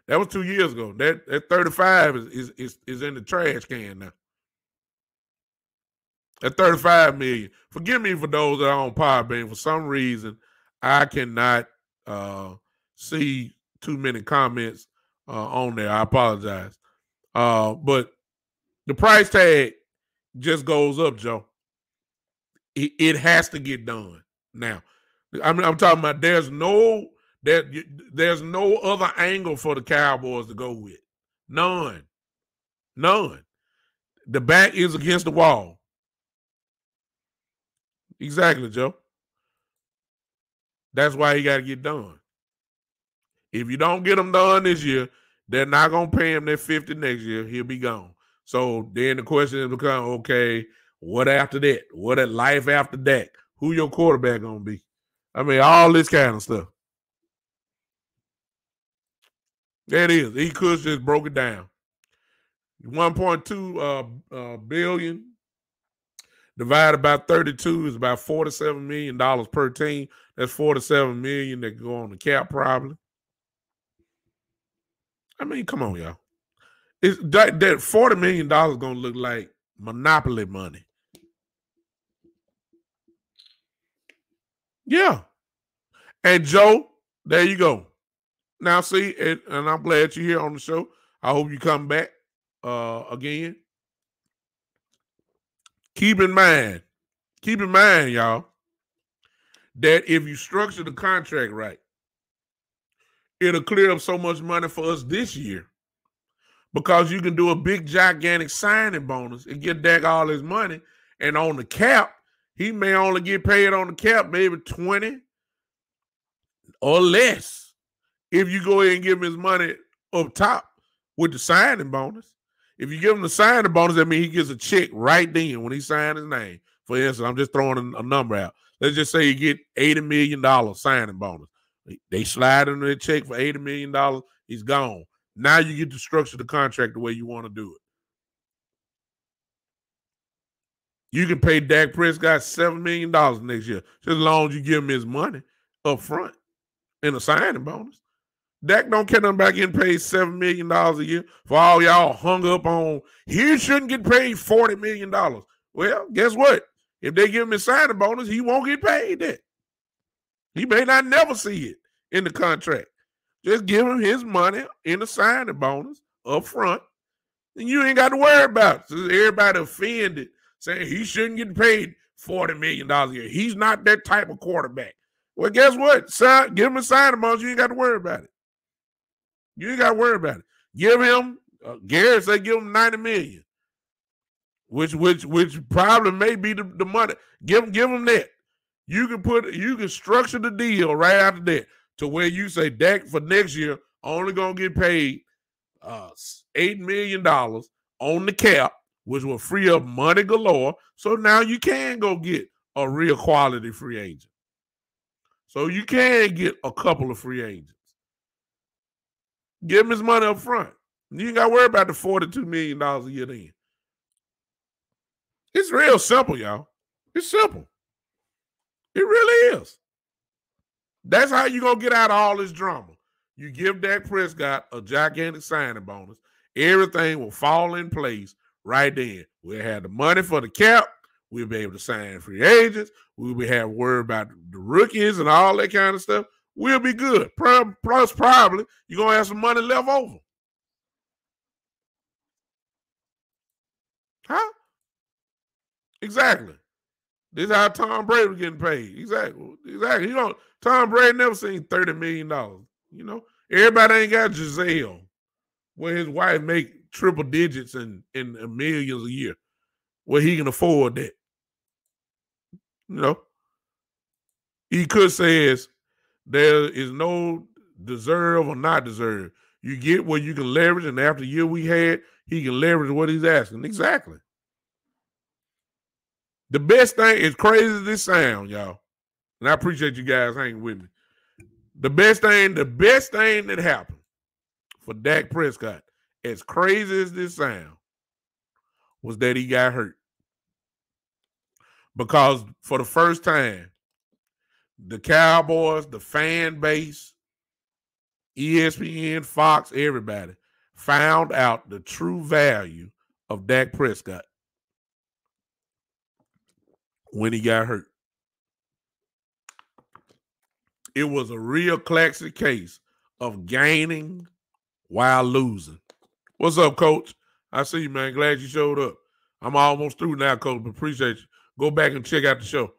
that was 2 years ago. That 35 is in the trash can now. At 35 million. Forgive me for those that are on Podbean. For some reason, I cannot see too many comments on there. I apologize. But the price tag just goes up, Joe. It has to get done now. I'm talking about there's no other angle for the Cowboys to go with. None. The back is against the wall. Exactly, Joe. That's why he got to get done. If you don't get them done this year, they're not going to pay him that 50 next year. He'll be gone. So then the question is become, okay, what after that? What at life after that? Who your quarterback going to be? I mean, all this kind of stuff. That is. He could just broke it down. 1.2 billion divided by 32 is about $47 million per team. That's $47 million that go on the cap probably. I mean, come on, y'all. That $40 million is going to look like monopoly money. Yeah. And Joe, there you go. Now, see, and I'm glad you're here on the show. I hope you come back again. Keep in mind, y'all, that if you structure the contract right, it'll clear up so much money for us this year because you can do a big, gigantic signing bonus and get Dak all his money. And on the cap, he may only get paid on the cap maybe 20, or less if you go ahead and give him his money up top with the signing bonus. If you give him the signing bonus, that means he gets a check right then when he signs his name. For instance, I'm just throwing a number out. Let's just say you get $80 million signing bonus. They slide him the check for $80 million. He's gone. Now you get to structure the contract the way you want to do it. You can pay Dak Prescott $7 million next year, just as long as you give him his money up front in a signing bonus. Dak don't care nothing about getting paid $7 million a year. For all y'all hung up on, he shouldn't get paid $40 million. Well, guess what? If they give him a signing bonus, he won't get paid that. He may not never see it in the contract. Just give him his money in the signing bonus up front, and you ain't got to worry about it. So everybody offended saying he shouldn't get paid $40 million a year. He's not that type of quarterback. Well, guess what? Give him a signing bonus. You ain't got to worry about it. You ain't got to worry about it. Give him, Garrett said, give him $90 million, which probably may be the money. Give him that. You can structure the deal right after that to where you say Dak for next year only gonna get paid $8 million on the cap, which will free up money galore. So now you can go get a real quality free agent. So you can get a couple of free agents. Give him his money up front. You ain't got to worry about the $42 million a year then. It's real simple, y'all. It's simple. It really is. That's how you're going to get out of all this drama. You give Dak Prescott a gigantic signing bonus. Everything will fall in place right then. We'll have the money for the cap. We'll be able to sign free agents. We'll be having to worry about the rookies and all that kind of stuff. We'll be good. Plus, probably, you're going to have some money left over. Huh? Exactly. This is how Tom Brady was getting paid. Exactly. Tom Brady never seen $30 million. Everybody ain't got Giselle, where his wife make triple digits and millions a year, where he can afford that. He could say there is no deserve or not deserve. You get what you can leverage, and after the year we had, he can leverage what he's asking. Exactly. The best thing, as crazy as this sound, y'all, and I appreciate you guys hanging with me. The best thing that happened for Dak Prescott, as crazy as this sound, was that he got hurt. Because for the first time, the Cowboys, the fan base, ESPN, Fox, everybody found out the true value of Dak Prescott when he got hurt. It was a real classic case of gaining while losing. What's up, Coach? I see you, man. Glad you showed up. I'm almost through now, Coach, but appreciate you. Go back and check out the show.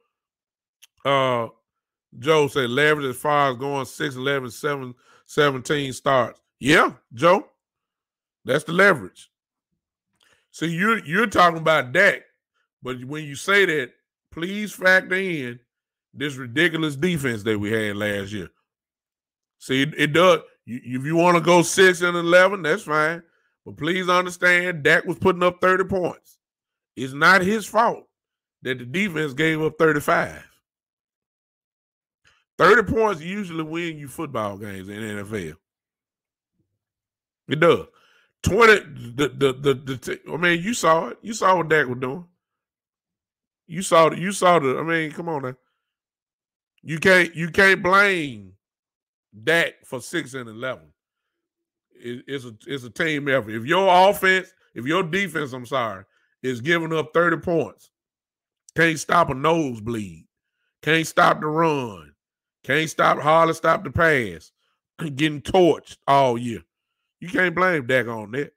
Joe said leverage as far as going 6-11, 7-17 starts. Yeah, Joe. That's the leverage. See, you're talking about Dak, but when you say that, please factor in this ridiculous defense that we had last year. See, it does. If you want to go 6-11, that's fine. But please understand, Dak was putting up 30 points. It's not his fault that the defense gave up 35. 30 points usually win you football games in the NFL. It does. 20. I mean, you saw it. You saw what Dak was doing. You saw the. I mean, come on now. You can't blame Dak for 6-11. It's a team effort. If your defense, is giving up 30 points, can't stop a nosebleed, can't stop the run, can't hardly stop the pass, getting torched all year. You can't blame Dak on that.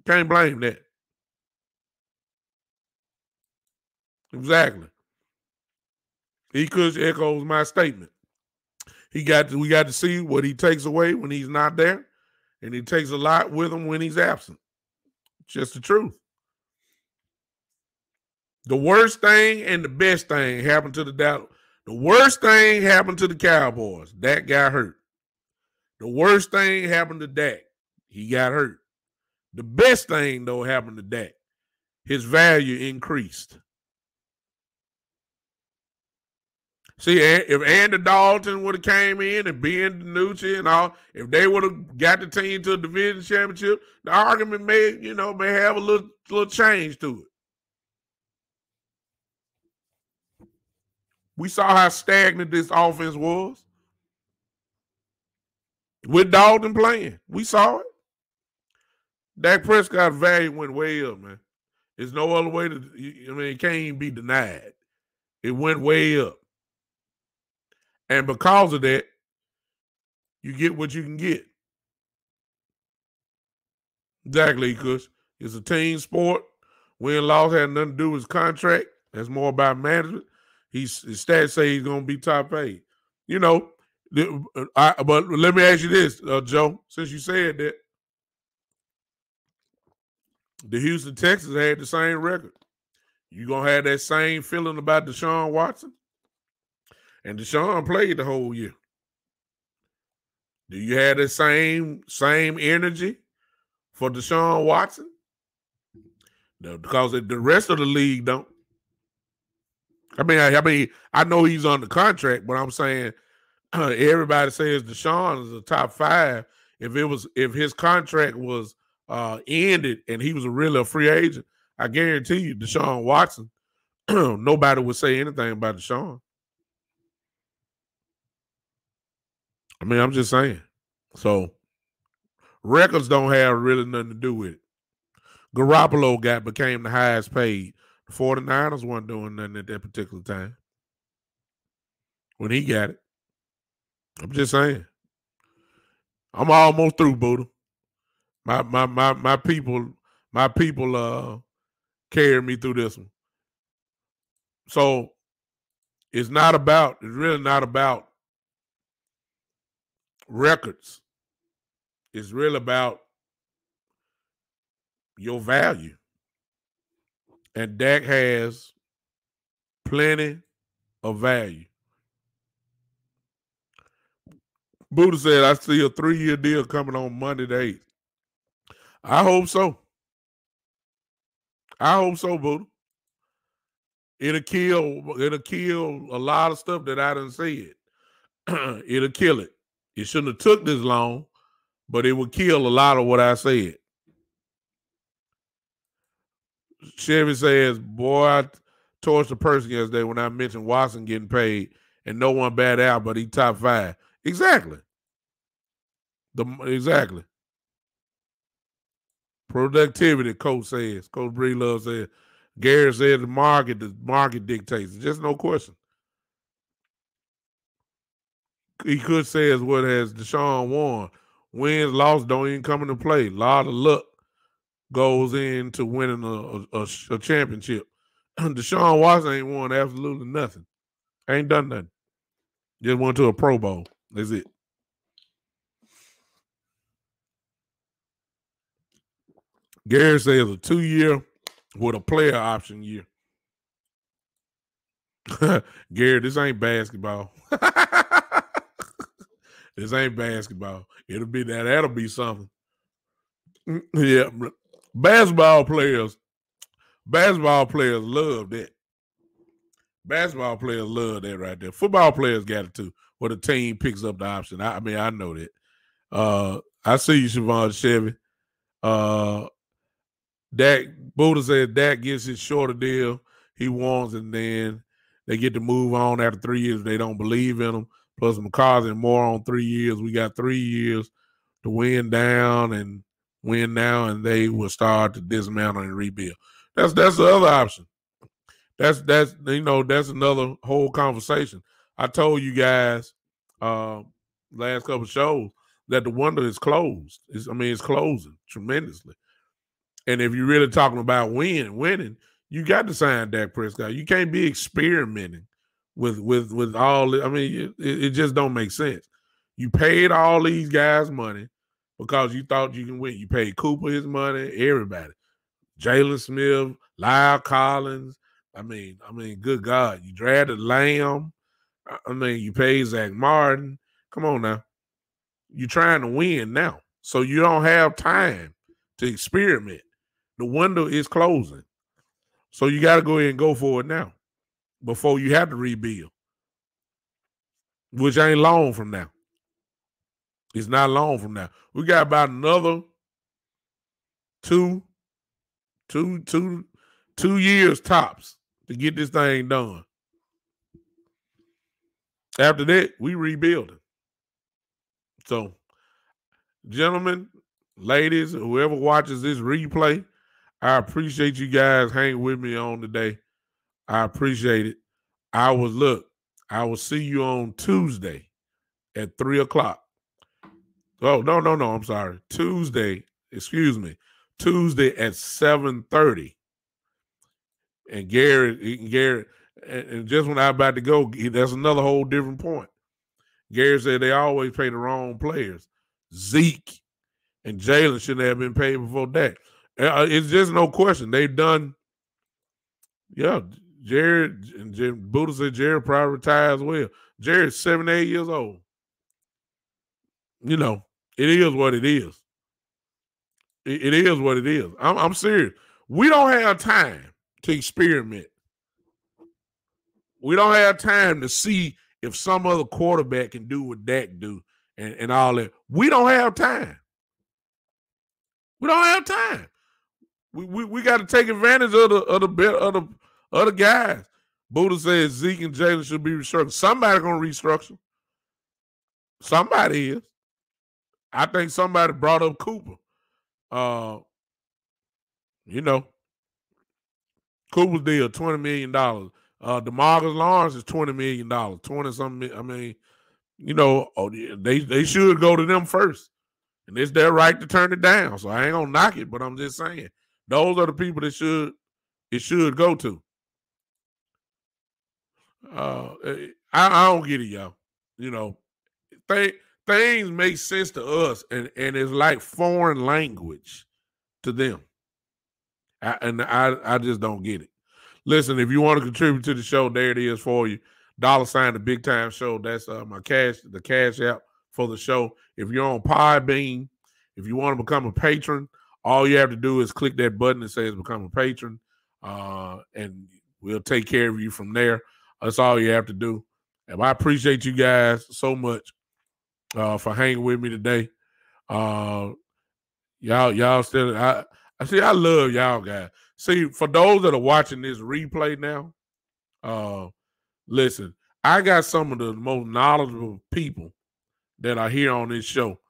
Can't blame that. Exactly. He could echoes my statement. We got to see what he takes away when he's not there, and he takes a lot with him when he's absent. Just the truth. The worst thing and the best thing happened to the Dallas. The worst thing happened to the Cowboys. Dak got hurt. The worst thing happened to Dak. He got hurt. The best thing, though, happened to Dak. His value increased. See, if Andy Dalton would have came in and Ben DiNucci and all, if they would have got the team to a division championship, the argument may have a little change to it. We saw how stagnant this offense was with Dalton playing. We saw it. Dak Prescott's value went way up, man. There's no other way to, it can't even be denied. It went way up. And because of that, you get what you can get. Exactly, because it's a team sport. Win-loss had nothing to do with his contract. That's more about management. His stats say he's going to be top 8. But let me ask you this, Joe, since you said that. The Houston Texans had the same record. You going to have that same feeling about Deshaun Watson? And Deshaun played the whole year. Do you have the same energy for Deshaun Watson? No, because the rest of the league don't. I know he's on the contract, but I'm saying everybody says Deshaun is a top 5. If his contract was ended and he was really a free agent, I guarantee you Deshaun Watson, nobody would say anything about Deshaun. I'm just saying. So records don't have really nothing to do with it. Garoppolo became the highest paid. The 49ers weren't doing nothing at that particular time when he got it. I'm just saying. I'm almost through, Buddha. My people carried me through this one. So it's really not about records. It's really about your value. And Dak has plenty of value. Buddha said, I see a 3-year deal coming on Monday the 8th. I hope so. Buddha. It'll kill a lot of stuff that I done said. It'll kill it. It shouldn't have took this long, but it would kill a lot of what I said. Chevy says, boy, I torched the person yesterday when I mentioned Watson getting paid and no one bad out, but he top 5. Exactly. Exactly. Productivity, Coach Breedlove says. Gary said the market dictates. Just no question. He could say as what has Deshaun won. Wins, loss don't even come into play. A lot of luck goes into winning a championship. Deshaun Watson ain't won absolutely nothing. Ain't done nothing. Just went to a Pro Bowl. That's it. Gary says a 2-year with a player option year. Gary, this ain't basketball. This ain't basketball. That'll be something. Yeah. Basketball players love that. Basketball players love that right there. Football players got it too, where the team picks up the option. I know that. I see you, Siobhan Chevy. Dak Buddha said Dak gets his shorter deal he wants, and then they get to move on after 3 years. They don't believe in him. Plus McCarthy and more on 3 years. We got 3 years to win down and win now, and they will start to dismantle and rebuild. That's the other option. That's another whole conversation. I told you guys last couple of shows that the window is closed. It's closing tremendously. And if you're really talking about winning, you got to sign Dak Prescott. You can't be experimenting with all. It just don't make sense. You paid all these guys money because you thought you can win. You paid Cooper his money, everybody. Jalen Smith, Lyle Collins. Good God. You drafted Lamb. I mean, you pay Zach Martin. Come on now. You're trying to win now. So you don't have time to experiment. The window is closing. So you got to go ahead and go for it now before you have to rebuild, which ain't long from now. It's not long from now. We got about another two years tops to get this thing done. After that, we rebuilding. So, gentlemen, ladies, whoever watches this replay, I appreciate you guys hanging with me on today. I appreciate it. I will see you on Tuesday at 3:00. Oh, no, I'm sorry. Tuesday at 7:30. And Garrett, and just when I'm about to go, that's another whole different point. Garrett said they always pay the wrong players. Zeke and Jalen shouldn't have been paid before that. It's just no question. They've done, Jared and Buddha said Jared probably retired as well. Jared's 78 years old. It is what it is. It is what it is. I'm serious. We don't have time to experiment. We don't have time to see if some other quarterback can do what Dak do and all that. We don't have time. We don't have time. We got to take advantage of the other guys. Buddha says Zeke and Jalen should be restructured. Somebody gonna restructure. Somebody is. I think somebody brought up Cooper. Cooper's deal, $20 million. DeMarcus Lawrence is $20 million. 20-something. I mean, they should go to them first. And it's their right to turn it down. So I ain't gonna knock it, but I'm just saying. Those are the people that it should go to. I don't get it, y'all. Things make sense to us, and it's like foreign language to them. I just don't get it. Listen, if you want to contribute to the show, there it is for you. $, the Big Time Show. That's the cash app for the show. If you're on Podbean, if you want to become a patron, all you have to do is click that button that says become a patron, and we'll take care of you from there. That's all you have to do. And I appreciate you guys so much for hanging with me today. Y'all still, I love y'all guys. See, for those that are watching this replay now, listen, I got some of the most knowledgeable people that are here on this show.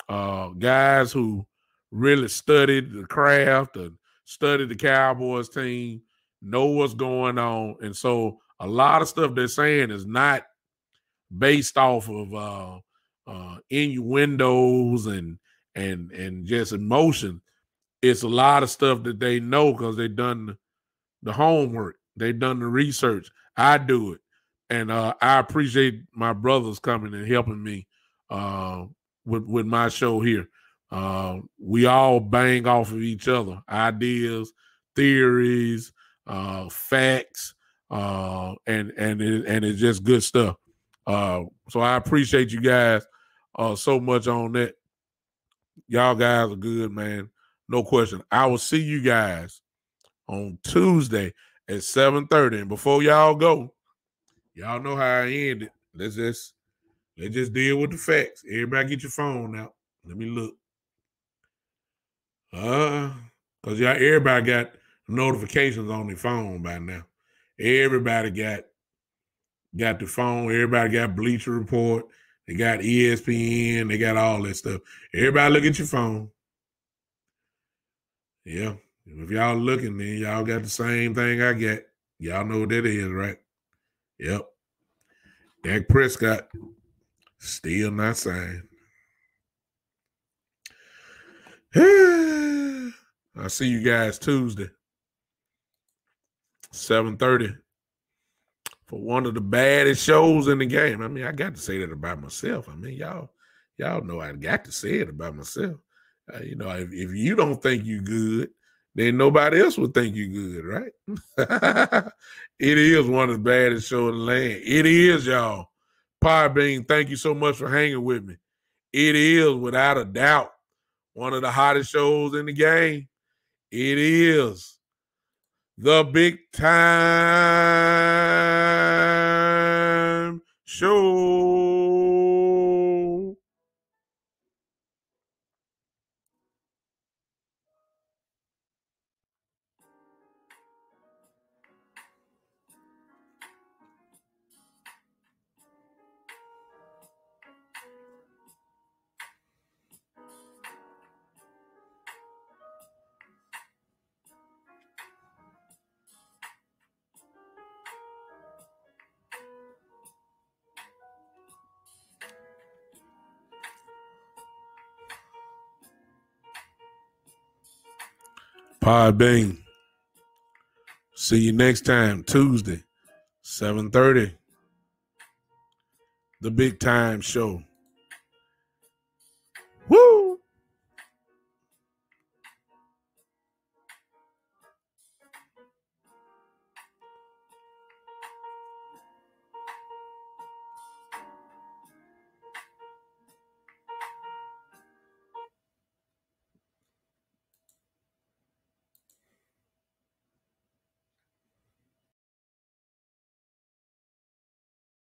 Guys who really studied the craft and studied the Cowboys team, know what's going on. And so a lot of stuff they're saying is not based off of innuendos and just emotion. It's a lot of stuff that they know because they've done the homework. They've done the research. I do it. And I appreciate my brothers coming and helping me with my show here. We all bang off of each other. Ideas, theories, facts, and it's just good stuff. So I appreciate you guys so much on that. Y'all guys are good, man. No question. I will see you guys on Tuesday at 7:30. And before y'all go, y'all know how I end it. Let's just deal with the facts. Everybody get your phone out. Let me look. Because everybody got notifications on their phone by now. Everybody got the phone. Everybody got Bleacher Report. They got ESPN. They got all that stuff. Everybody look at your phone. Yeah. If y'all looking, then y'all got the same thing I got. Y'all know what that is, right? Yep. Dak Prescott still not signed. I'll see you guys Tuesday, 7:30, for one of the baddest shows in the game. I mean, I got to say that about myself. I mean, y'all know I got to say it about myself. If you don't think you good, then nobody else would think you good, right? It is one of the baddest shows in the land. It is, y'all. Podbean, thank you so much for hanging with me. It is, without a doubt, one of the hottest shows in the game. It is the Big Time Show. Podbean. See you next time, Tuesday, 7:30. The Big Time Show.